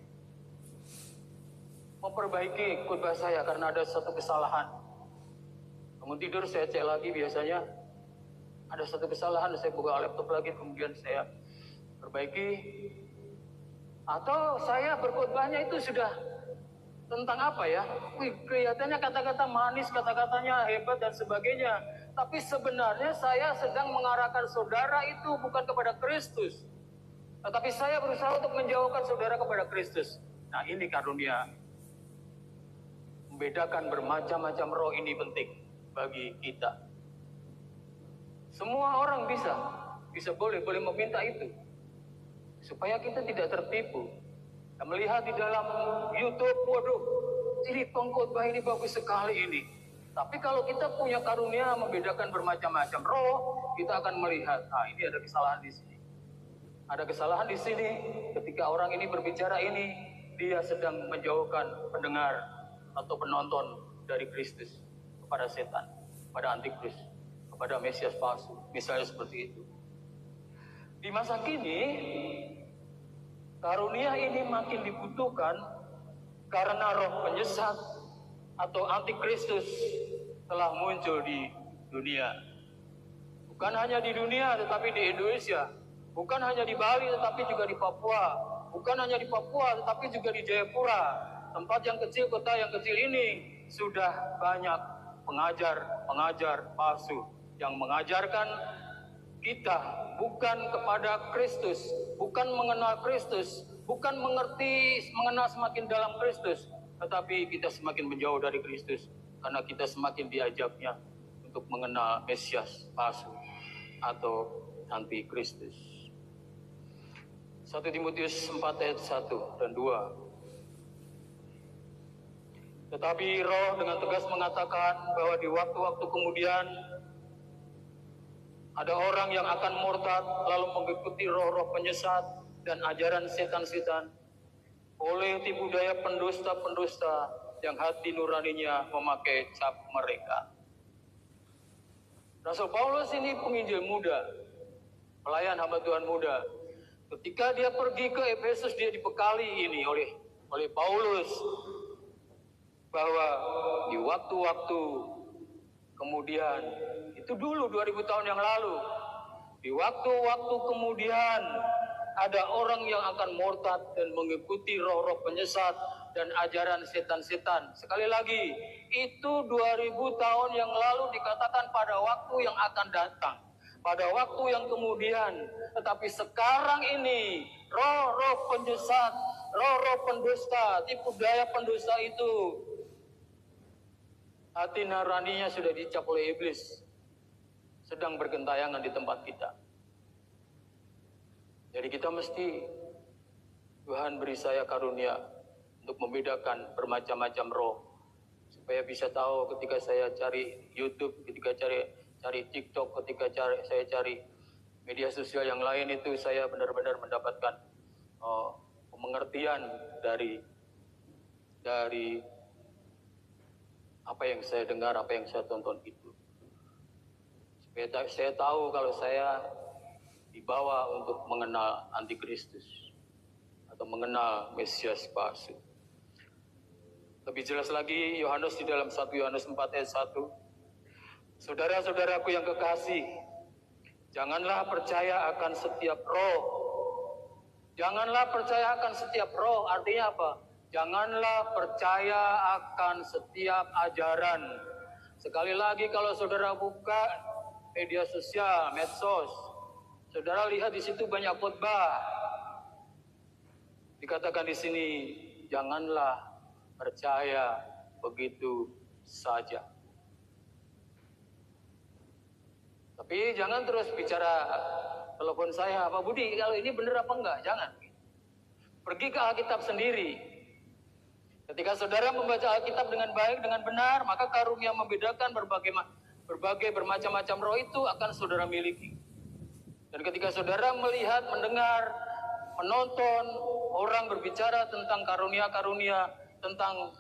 memperbaiki khotbah saya karena ada satu kesalahan. Bangun tidur saya cek lagi, biasanya ada satu kesalahan, saya buka laptop lagi, kemudian saya perbaiki. Atau saya berkhotbahnya itu sudah tentang apa ya? Kelihatannya kata-kata manis, kata-katanya hebat dan sebagainya. Tapi sebenarnya saya sedang mengarahkan saudara itu bukan kepada Kristus. Tetapi saya berusaha untuk menjauhkan saudara kepada Kristus. Nah ini karunia. Membedakan bermacam-macam roh ini penting bagi kita. Semua orang bisa boleh meminta itu. Supaya kita tidak tertipu. Kita melihat di dalam YouTube, waduh, ini pengkhotbah ini bagus sekali ini. Tapi kalau kita punya karunia membedakan bermacam-macam roh, kita akan melihat, ini ada kesalahan di sini. Ada kesalahan di sini ketika orang ini berbicara ini, dia sedang menjauhkan pendengar atau penonton dari Kristus kepada setan, pada antikris, kepada Mesias palsu. Misalnya seperti itu. Di masa kini, karunia ini makin dibutuhkan karena roh penyesat atau antikristus telah muncul di dunia. Bukan hanya di dunia, tetapi di Indonesia. Bukan hanya di Bali, tetapi juga di Papua. Bukan hanya di Papua, tetapi juga di Jayapura. Tempat yang kecil, kota yang kecil ini sudah banyak pengajar palsu yang mengajarkan kita bukan kepada Kristus, bukan mengenal Kristus, bukan mengenal semakin dalam Kristus, tetapi kita semakin menjauh dari Kristus karena kita semakin diajaknya untuk mengenal Mesias palsu atau anti-Kristus. 1 Timotius 4 ayat 1 dan 2. Tetapi Roh dengan tegas mengatakan bahwa di waktu-waktu kemudian ada orang yang akan murtad lalu mengikuti roh-roh penyesat dan ajaran setan-setan oleh tipu daya pendusta-pendusta yang hati nuraninya memakai cap mereka. Rasul Paulus ini penginjil muda, pelayan hamba Tuhan muda. Ketika dia pergi ke Efesus, dia dibekali ini oleh Paulus bahwa di waktu-waktu kemudian, itu dulu 2000 tahun yang lalu, di waktu-waktu kemudian ada orang yang akan murtad dan mengikuti roh-roh penyesat dan ajaran setan-setan. Sekali lagi, itu 2000 tahun yang lalu dikatakan pada waktu yang akan datang, pada waktu yang kemudian. Tetapi sekarang ini roh-roh penyesat, roh-roh pendusta, tipu daya pendusta itu, hati nuraninya sudah dicap oleh iblis, sedang bergentayangan di tempat kita. Jadi kita mesti, Tuhan beri saya karunia untuk membedakan bermacam-macam roh, supaya bisa tahu ketika saya cari YouTube, ketika cari TikTok, ketika saya cari media sosial yang lain, itu saya benar-benar mendapatkan pengertian dari apa yang saya dengar, apa yang saya tonton itu. Supaya saya tahu kalau saya dibawa untuk mengenal antikristus atau mengenal Mesias palsu. Lebih jelas lagi, Yohanes di dalam 1 Yohanes 4 ayat 1. Saudara-saudaraku yang kekasih, janganlah percaya akan setiap roh. Janganlah percaya akan setiap roh, artinya apa? Janganlah percaya akan setiap ajaran. Sekali lagi, kalau saudara buka media sosial, medsos, saudara lihat di situ banyak khotbah. Dikatakan di sini, janganlah percaya begitu saja. Tapi jangan terus bicara telepon saya, Pak Budi, kalau ini benar apa enggak? Jangan. Pergi ke Alkitab sendiri. Ketika saudara membaca Alkitab dengan baik, dengan benar, maka karunia membedakan berbagai bermacam-macam roh itu akan saudara miliki. Dan ketika saudara melihat, mendengar, menonton orang berbicara tentang karunia-karunia, tentang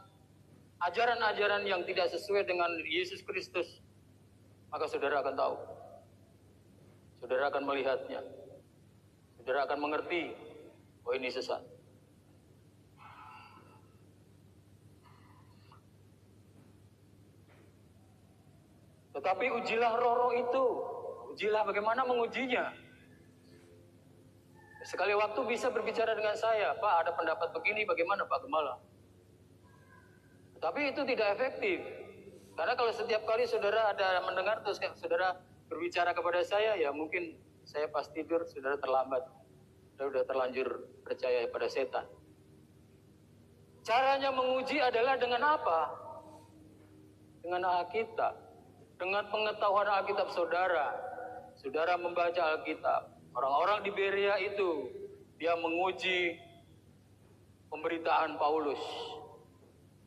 ajaran-ajaran yang tidak sesuai dengan Yesus Kristus, maka saudara akan tahu. Saudara akan melihatnya. Saudara akan mengerti, oh ini sesat. Tetapi ujilah roh-roh itu. Ujilah, bagaimana mengujinya? Sekali waktu bisa berbicara dengan saya, Pak ada pendapat begini, bagaimana Pak Gembala? Tapi itu tidak efektif. Karena kalau setiap kali saudara ada mendengar, terus saudara berbicara kepada saya, ya mungkin saya pas tidur, saudara terlambat. Sudah terlanjur percaya pada setan. Caranya menguji adalah dengan apa? Dengan Alkitab. Dengan pengetahuan Alkitab saudara. Saudara membaca Alkitab. Orang-orang di Berea itu, dia menguji pemberitaan Paulus.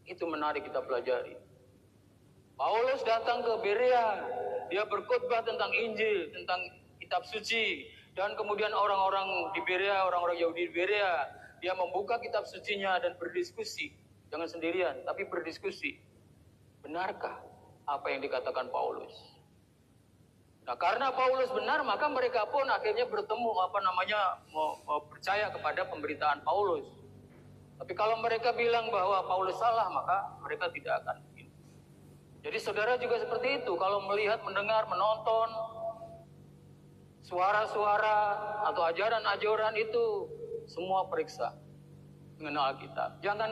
Itu menarik kita pelajari. Paulus datang ke Berea, dia berkhotbah tentang Injil, tentang kitab suci. Dan kemudian orang-orang di Berea, orang-orang Yahudi di Berea, dia membuka kitab sucinya dan berdiskusi. Jangan sendirian, tapi berdiskusi. Benarkah apa yang dikatakan Paulus? Nah, karena Paulus benar, maka mereka pun akhirnya bertemu mau percaya kepada pemberitaan Paulus. Tapi kalau mereka bilang bahwa Paulus salah, maka mereka tidak akan. Jadi saudara juga seperti itu, kalau melihat, mendengar, menonton suara-suara atau ajaran-ajaran itu, semua periksa mengenal Alkitab. Jangan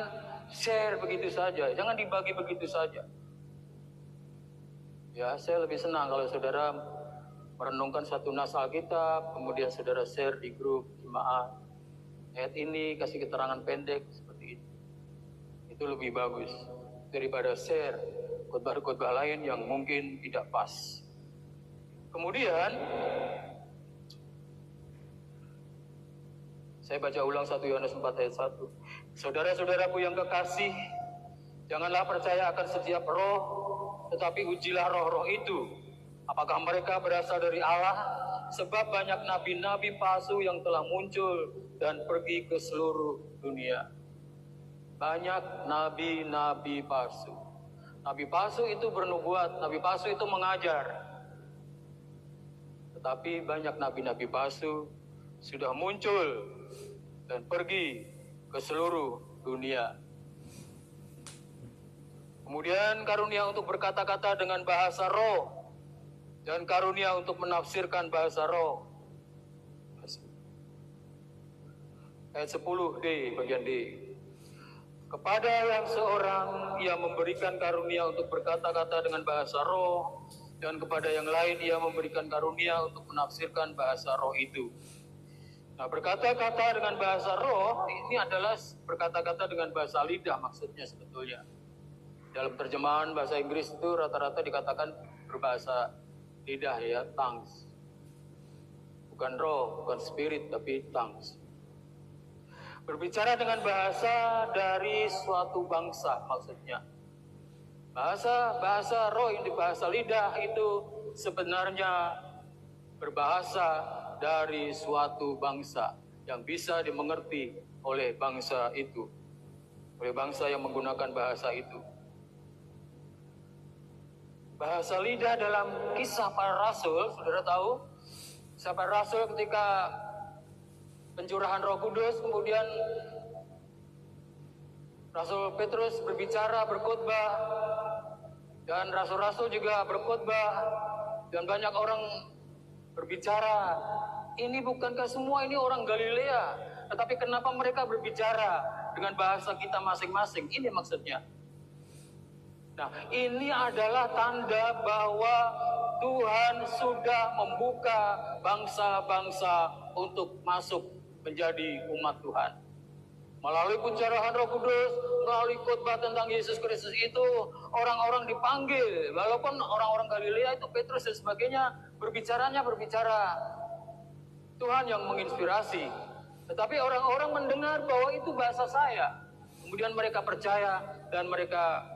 share begitu saja, jangan dibagi begitu saja. Ya, saya lebih senang kalau saudara merenungkan satu nas Alkitab, kemudian saudara share di grup jemaat. Ayat ini kasih keterangan pendek seperti itu. Itu lebih bagus daripada share khotbah-khotbah lain yang mungkin tidak pas. Kemudian saya baca ulang 1 Yohanes 4 ayat 1. Saudara-saudaraku yang kekasih, janganlah percaya akan setiap roh, tetapi ujilah roh-roh itu, apakah mereka berasal dari Allah? Sebab banyak nabi-nabi palsu yang telah muncul dan pergi ke seluruh dunia. Banyak nabi-nabi palsu. Nabi palsu itu bernubuat, nabi palsu itu mengajar. Tetapi banyak nabi-nabi palsu sudah muncul dan pergi ke seluruh dunia. Kemudian karunia untuk berkata-kata dengan bahasa roh dan karunia untuk menafsirkan bahasa roh. Ayat 10D, bagian D. Kepada yang seorang ia memberikan karunia untuk berkata-kata dengan bahasa roh, dan kepada yang lain ia memberikan karunia untuk menafsirkan bahasa roh itu. Nah, berkata-kata dengan bahasa roh ini adalah berkata-kata dengan bahasa lidah maksudnya sebetulnya. Dalam terjemahan bahasa Inggris itu rata-rata dikatakan berbahasa lidah, ya, tongues. Bukan roh, bukan spirit, tapi tongues. Berbicara dengan bahasa dari suatu bangsa maksudnya. Bahasa roh yang dibahasa lidah itu sebenarnya berbahasa dari suatu bangsa yang bisa dimengerti oleh bangsa itu, oleh bangsa yang menggunakan bahasa itu. Bahasa lidah dalam kisah para rasul, saudara tahu, kisah para rasul ketika pencurahan Roh Kudus, kemudian Rasul Petrus berbicara, berkhotbah, dan rasul-rasul juga berkhotbah, dan banyak orang berbicara. Ini bukankah semua ini orang Galilea? Tetapi kenapa mereka berbicara dengan bahasa kita masing-masing? Ini maksudnya. Nah, ini adalah tanda bahwa Tuhan sudah membuka bangsa-bangsa untuk masuk menjadi umat Tuhan. Melalui pencurahan Roh Kudus, melalui khotbah tentang Yesus Kristus itu, orang-orang dipanggil. Walaupun orang-orang Galilea itu, Petrus dan sebagainya, berbicara Tuhan yang menginspirasi. Tetapi orang-orang mendengar bahwa itu bahasa saya. Kemudian mereka percaya dan mereka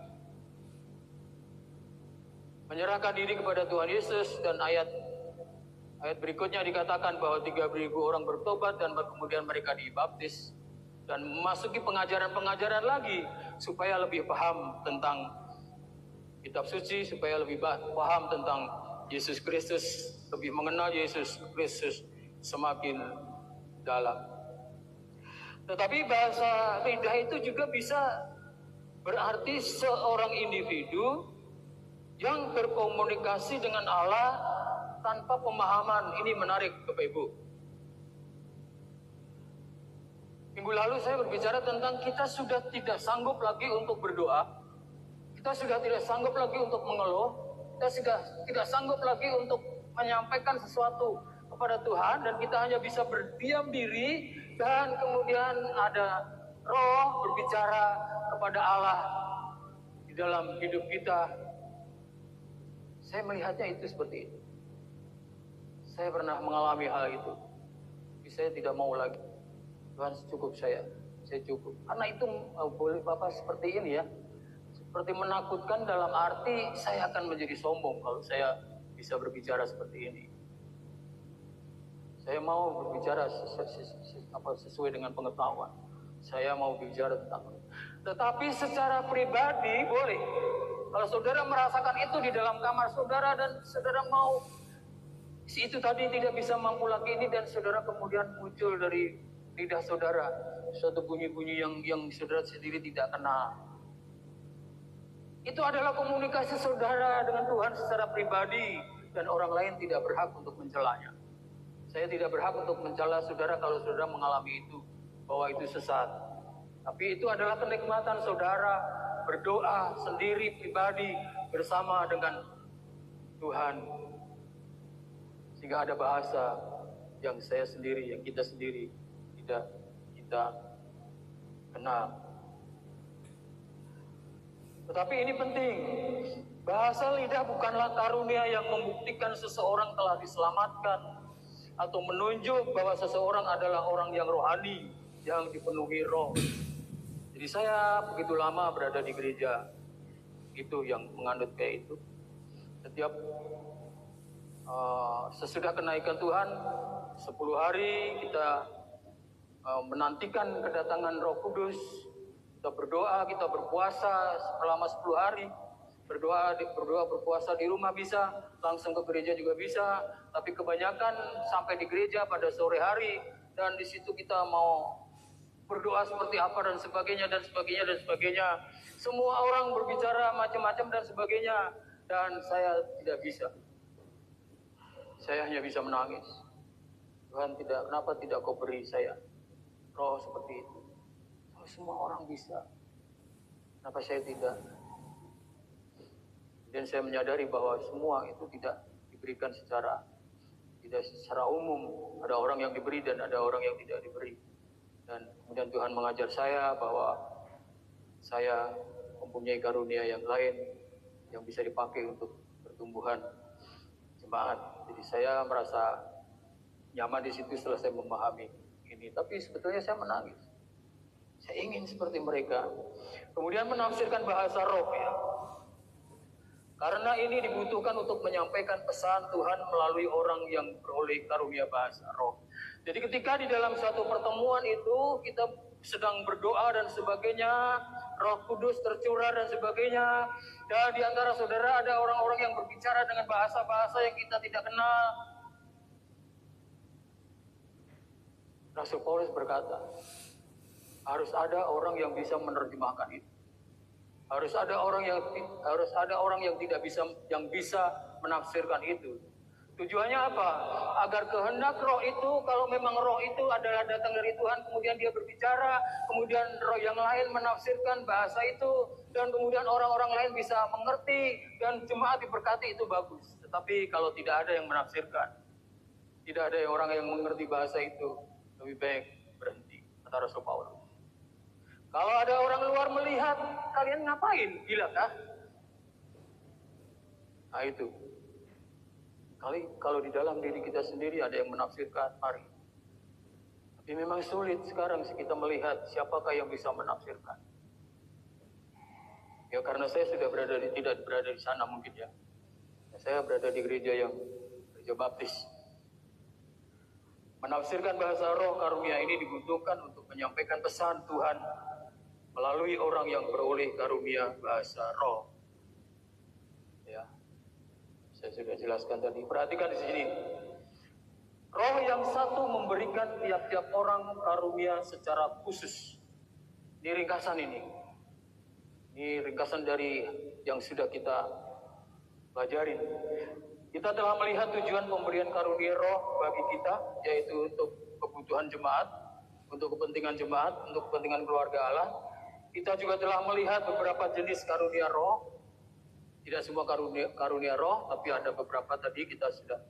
menyerahkan diri kepada Tuhan Yesus, dan ayat berikutnya dikatakan bahwa 3.000 orang bertobat dan kemudian mereka dibaptis dan memasuki pengajaran-pengajaran lagi supaya lebih paham tentang kitab suci, supaya lebih paham tentang Yesus Kristus, lebih mengenal Yesus Kristus semakin dalam. Tetapi bahasa lidah itu juga bisa berarti seorang individu yang berkomunikasi dengan Allah tanpa pemahaman. Ini menarik Bapak Ibu. Minggu lalu saya berbicara tentang kita sudah tidak sanggup lagi untuk berdoa. Kita sudah tidak sanggup lagi untuk mengeluh. Kita sudah tidak sanggup lagi untuk menyampaikan sesuatu kepada Tuhan. Dan kita hanya bisa berdiam diri. Dan kemudian ada roh berbicara kepada Allah di dalam hidup kita. Saya melihatnya itu seperti itu. Saya pernah mengalami hal itu. Tapi saya tidak mau lagi. Tuhan cukup saya cukup. Karena itu boleh Bapak seperti ini ya. Seperti menakutkan dalam arti saya akan menjadi sombong kalau saya bisa berbicara seperti ini. Saya mau berbicara sesuai dengan pengetahuan. Saya mau bicara tentang. Tetapi secara pribadi boleh. Kalau saudara merasakan itu di dalam kamar saudara dan saudara mau Si itu tadi tidak bisa mampu lagi ini, dan saudara kemudian muncul dari lidah saudara suatu bunyi-bunyi yang saudara sendiri tidak kenal. Itu adalah komunikasi saudara dengan Tuhan secara pribadi, dan orang lain tidak berhak untuk mencelanya. Saya tidak berhak untuk mencela saudara kalau saudara mengalami itu, bahwa itu sesat. Tapi itu adalah kenikmatan saudara berdoa sendiri pribadi bersama dengan Tuhan. Sehingga ada bahasa yang saya sendiri, yang kita sendiri tidak kita kenal. Tetapi ini penting. Bahasa lidah bukanlah karunia yang membuktikan seseorang telah diselamatkan atau menunjuk bahwa seseorang adalah orang yang rohani, yang dipenuhi roh. Jadi saya begitu lama berada di gereja itu yang menganut kayak itu. Setiap sesudah kenaikan Tuhan 10 hari kita menantikan kedatangan Roh Kudus. Kita berdoa, kita berpuasa selama 10 hari. Berdoa berpuasa di rumah bisa, langsung ke gereja juga bisa. Tapi kebanyakan sampai di gereja pada sore hari, dan di situ kita mau berdoa seperti apa dan sebagainya dan sebagainya dan sebagainya. Semua orang berbicara macam-macam dan sebagainya, dan saya tidak bisa. Saya hanya bisa menangis. Tuhan, kenapa tidak kau beri saya roh seperti itu? Kalau semua orang bisa, kenapa saya tidak? Dan saya menyadari bahwa semua itu tidak diberikan secara umum. Ada orang yang diberi dan ada orang yang tidak diberi. Dan kemudian Tuhan mengajar saya bahwa saya mempunyai karunia yang lain yang bisa dipakai untuk pertumbuhan jemaat. Jadi saya merasa nyaman di situ setelah saya memahami ini. Tapi sebetulnya saya menangis. Saya ingin seperti mereka. Kemudian menafsirkan bahasa roh ya. Karena ini dibutuhkan untuk menyampaikan pesan Tuhan melalui orang yang beroleh karunia bahasa roh. Jadi ketika di dalam satu pertemuan itu kita sedang berdoa dan sebagainya, Roh Kudus tercurah dan sebagainya, dan di antara saudara ada orang-orang yang berbicara dengan bahasa-bahasa yang kita tidak kenal. Rasul Paulus berkata, harus ada orang yang bisa menerjemahkan itu. Harus ada orang yang bisa menafsirkan itu. Tujuannya apa? Agar kehendak roh itu, kalau memang roh itu adalah datang dari Tuhan, kemudian dia berbicara, kemudian roh yang lain menafsirkan bahasa itu, dan kemudian orang-orang lain bisa mengerti, dan jemaat diberkati, itu bagus. Tetapi kalau tidak ada yang menafsirkan, tidak ada orang yang mengerti bahasa itu, lebih baik berhenti, kata Rasul Paulus. Kalau ada orang luar melihat, kalian ngapain? Gila kah? Nah itu. Kalau di dalam diri kita sendiri ada yang menafsirkan, mari. Tapi memang sulit sekarang kita melihat siapakah yang bisa menafsirkan. Ya karena saya sudah tidak berada di sana mungkin ya. Saya berada di gereja Baptis. Menafsirkan bahasa roh karunia ini dibutuhkan untuk menyampaikan pesan Tuhan melalui orang yang beroleh karunia bahasa roh. Ya, saya sudah jelaskan tadi. Perhatikan di sini. Roh yang satu memberikan tiap-tiap orang karunia secara khusus. Ini ringkasan ini. Ini ringkasan dari yang sudah kita pelajarin. Kita telah melihat tujuan pemberian karunia roh bagi kita, yaitu untuk kebutuhan jemaat, untuk kepentingan jemaat, untuk kepentingan keluarga Allah. Kita juga telah melihat beberapa jenis karunia roh. Tidak semua karunia roh, tapi ada beberapa tadi kita sudah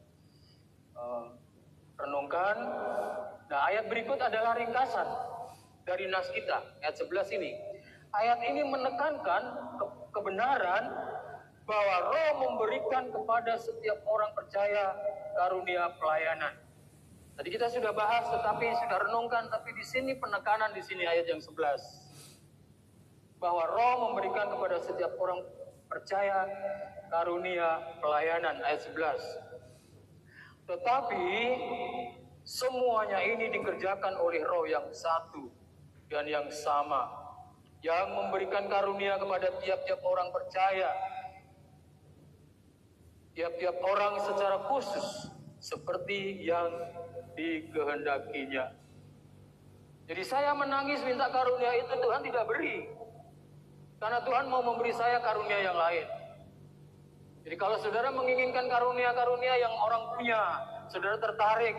renungkan. Nah, ayat berikut adalah ringkasan dari nas kita, ayat 11 ini. Ayat ini menekankan kebenaran bahwa roh memberikan kepada setiap orang percaya karunia pelayanan. Tadi kita sudah bahas, tetapi sudah renungkan, tapi di sini penekanan di sini ayat yang 11. Bahwa roh memberikan kepada setiap orang percaya karunia pelayanan, ayat 11. Tetapi semuanya ini dikerjakan oleh roh yang satu dan yang sama, yang memberikan karunia kepada tiap-tiap orang percaya, tiap-tiap orang secara khusus. seperti yang dikehendakinya. Jadi saya menangis minta karunia itu, Tuhan tidak beri. Karena Tuhan mau memberi saya karunia yang lain. Jadi kalau saudara menginginkan karunia-karunia yang orang punya, saudara tertarik,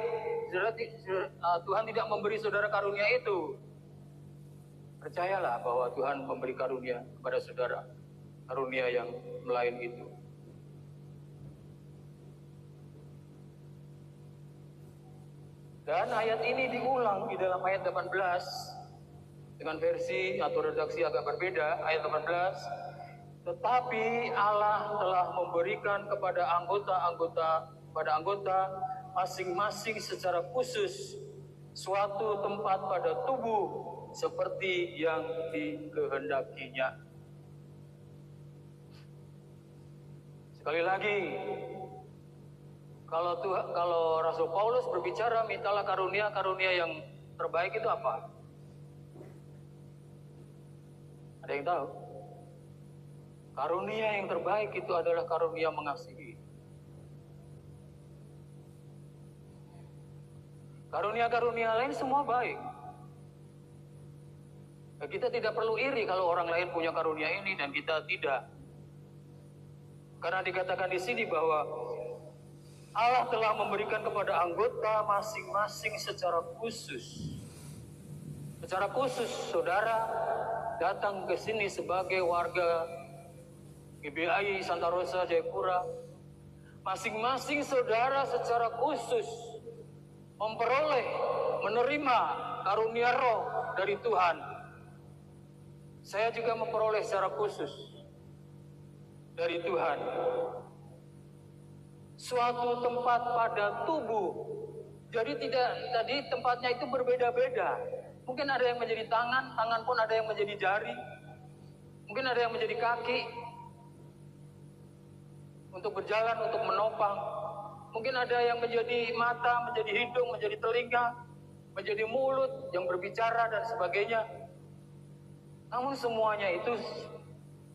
Tuhan tidak memberi saudara karunia itu. Percayalah bahwa Tuhan memberi karunia kepada saudara, karunia yang lain itu. Dan ayat ini diulang di dalam ayat 18 dengan versi atau redaksi agak berbeda. Ayat 18, tetapi Allah telah memberikan kepada anggota masing-masing secara khusus suatu tempat pada tubuh seperti yang dikehendakinya. Sekali lagi, kalau Rasul Paulus berbicara mintalah karunia-karunia yang terbaik itu apa? Ada yang tahu? Karunia yang terbaik itu adalah karunia mengasihi. Karunia-karunia lain semua baik. Kita tidak perlu iri kalau orang lain punya karunia ini dan kita tidak. Karena dikatakan di sini bahwa Allah telah memberikan kepada anggota masing-masing secara khusus. Secara khusus, saudara datang ke sini sebagai warga GBI Santa Rosa Jayapura. Masing-masing saudara secara khusus menerima karunia roh dari Tuhan. Saya juga memperoleh secara khusus dari Tuhan. Suatu tempat pada tubuh. Jadi tadi tempatnya itu berbeda-beda. Mungkin ada yang menjadi tangan pun ada yang menjadi jari. Mungkin ada yang menjadi kaki. Untuk berjalan, untuk menopang. Mungkin ada yang menjadi mata, menjadi hidung, menjadi telinga, menjadi mulut, yang berbicara dan sebagainya. Namun semuanya itu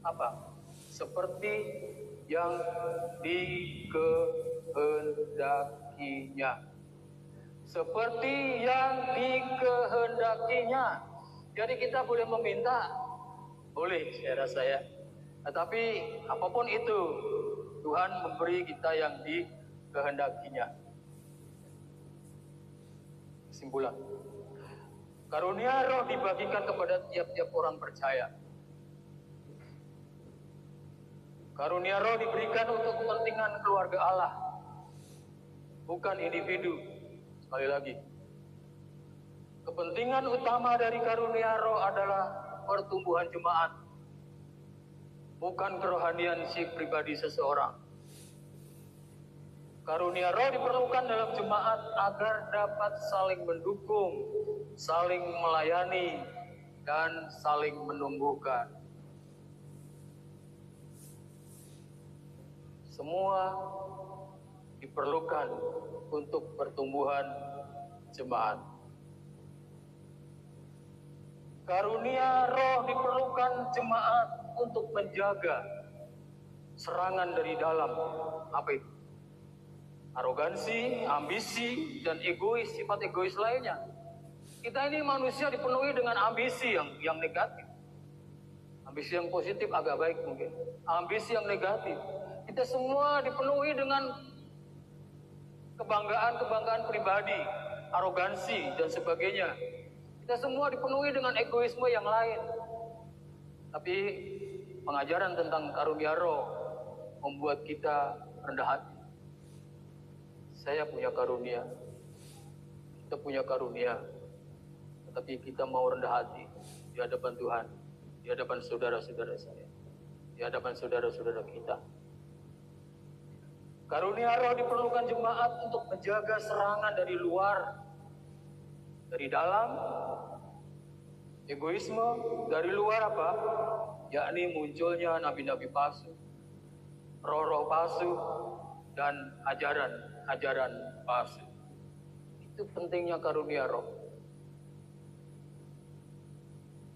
apa? Seperti yang dikehendakinya. Seperti yang dikehendakinya. Jadi kita boleh meminta, boleh saya rasa ya. Tetapi apapun itu, Tuhan memberi kita yang dikehendakinya. Kesimpulan. Karunia roh dibagikan kepada tiap-tiap orang percaya. Karunia roh diberikan untuk kepentingan keluarga Allah, bukan individu. Sekali lagi, kepentingan utama dari karunia roh adalah pertumbuhan jemaat, bukan kerohanian si pribadi seseorang. Karunia roh diperlukan dalam jemaat agar dapat saling mendukung, saling melayani, dan saling menumbuhkan. Semua diperlukan untuk pertumbuhan jemaat. Karunia roh diperlukan jemaat untuk menjaga serangan dari dalam. Apa itu? Arogansi, ambisi, dan sifat egois lainnya. Kita ini manusia dipenuhi dengan ambisi yang negatif. Ambisi yang positif agak baik mungkin. Ambisi yang negatif. Kita semua dipenuhi dengan kebanggaan pribadi, arogansi, dan sebagainya. Kita semua dipenuhi dengan egoisme yang lain. Tapi pengajaran tentang karunia roh membuat kita rendah hati. Saya punya karunia. Kita punya karunia. Tetapi kita mau rendah hati di hadapan Tuhan, di hadapan saudara-saudara saya, di hadapan saudara-saudara kita. Karunia roh diperlukan jemaat untuk menjaga serangan dari luar, dari dalam, egoisme, dari luar apa? Yakni munculnya nabi-nabi palsu, roh-roh palsu, dan ajaran palsu. Itu pentingnya karunia roh.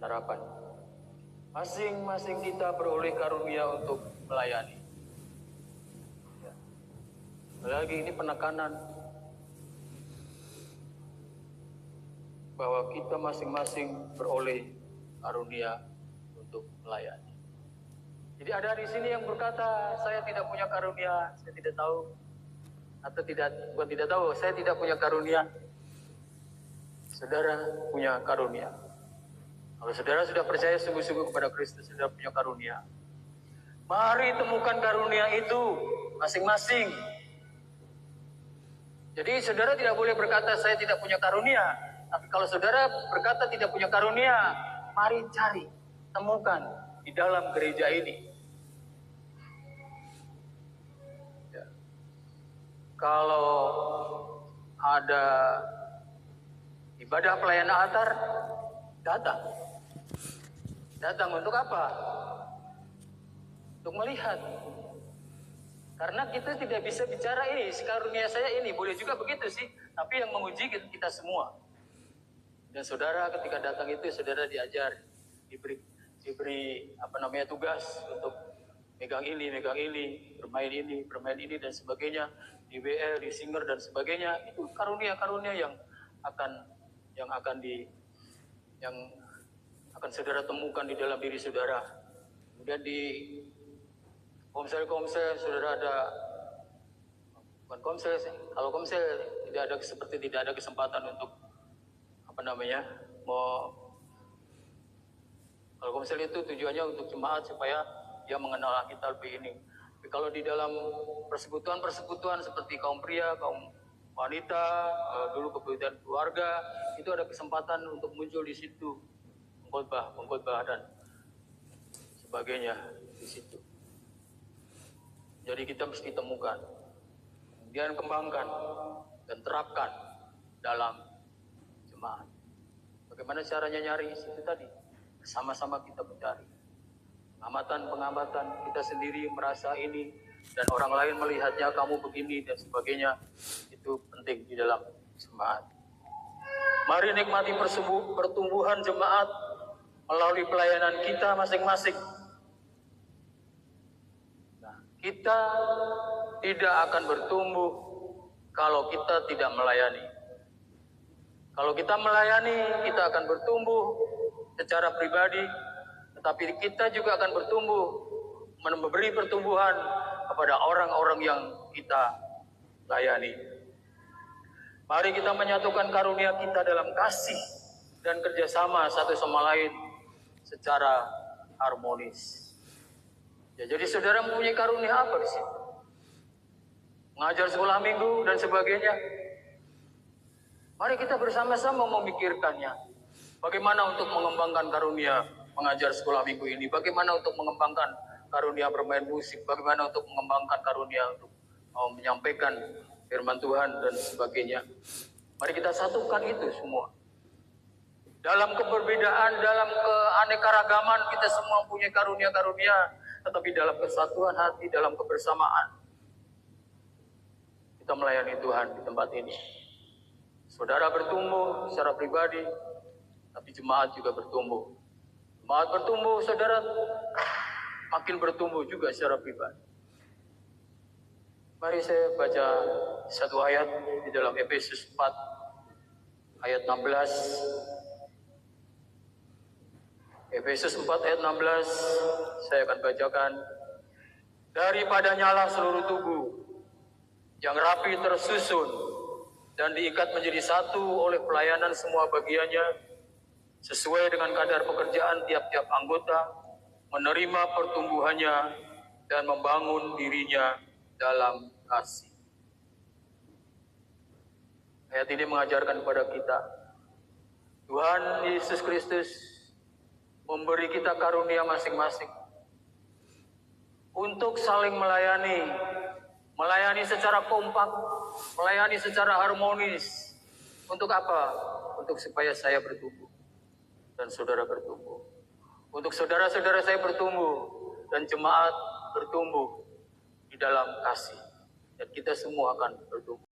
Harapan. Masing-masing kita beroleh karunia untuk melayani. Lagi ini penekanan bahwa kita masing-masing beroleh karunia untuk melayani. Jadi ada di sini yang berkata, saya tidak punya karunia, saya tidak tahu, atau bukan tidak tahu, saya tidak punya karunia. Saudara punya karunia. Kalau saudara sudah percaya sungguh-sungguh kepada Kristus, saudara punya karunia. Mari temukan karunia itu masing-masing. Jadi saudara tidak boleh berkata saya tidak punya karunia. Tapi kalau saudara berkata tidak punya karunia, mari cari, temukan di dalam gereja ini. Ya. Kalau ada ibadah pelayanan altar, datang. Datang untuk apa? Untuk melihat. Karena kita tidak bisa bicara ini, karunia saya ini, boleh juga begitu sih. Tapi yang menguji kita semua. Dan saudara ketika datang itu, saudara diajar, diberi tugas untuk megang ini, bermain ini dan sebagainya, di WL, di singer dan sebagainya. Itu karunia-karunia yang akan saudara temukan di dalam diri saudara. Kemudian di komsel saudara ada, bukan komsel, kalau komsel tidak ada kesempatan untuk kalau komsel itu tujuannya untuk jemaat supaya dia mengenal kita lebih ini. Tapi kalau di dalam persekutuan seperti kaum pria, kaum wanita, dulu kebutuhan keluarga, itu ada kesempatan untuk muncul di situ, pengkhotbah dan sebagainya di situ. Jadi kita mesti temukan, kemudian kembangkan dan terapkan dalam jemaat. Bagaimana caranya nyari situ tadi? Bersama-sama kita mencari. Pengamatan kita sendiri merasa ini dan orang lain melihatnya kamu begini dan sebagainya. Itu penting di dalam jemaat. Mari nikmati pertumbuhan jemaat melalui pelayanan kita masing-masing. Nah, kita tidak akan bertumbuh kalau kita tidak melayani. Kalau kita melayani, kita akan bertumbuh secara pribadi, tetapi kita juga akan bertumbuh, memberi pertumbuhan kepada orang-orang yang kita layani. Mari kita menyatukan karunia kita dalam kasih dan kerjasama satu sama lain secara harmonis. Ya, jadi saudara mempunyai karunia apa di sini? Mengajar sekolah minggu dan sebagainya. Mari kita bersama-sama memikirkannya. Bagaimana untuk mengembangkan karunia mengajar sekolah minggu ini? Bagaimana untuk mengembangkan karunia bermain musik? Bagaimana untuk mengembangkan karunia untuk menyampaikan firman Tuhan dan sebagainya? Mari kita satukan itu semua. Dalam keberbedaan, dalam keanekaragaman, kita semua punya karunia-karunia. Tetapi dalam kesatuan hati, dalam kebersamaan, kita melayani Tuhan di tempat ini. Saudara bertumbuh secara pribadi, tapi jemaat juga bertumbuh. Jemaat bertumbuh, saudara makin bertumbuh juga secara pribadi. Mari saya baca satu ayat di dalam Efesus 4 ayat 16. Efesus 4 ayat 16 saya akan bacakan. Daripada nyala seluruh tubuh yang rapi tersusun dan diikat menjadi satu oleh pelayanan semua bagiannya, sesuai dengan kadar pekerjaan tiap-tiap anggota, menerima pertumbuhannya dan membangun dirinya dalam kasih. Ayat ini mengajarkan kepada kita, Tuhan Yesus Kristus memberi kita karunia masing-masing untuk saling melayani secara kompak, melayani secara harmonis. Untuk apa? Untuk supaya saya bertumbuh dan saudara bertumbuh. Untuk saudara-saudara saya bertumbuh dan jemaat bertumbuh di dalam kasih. Dan kita semua akan bertumbuh.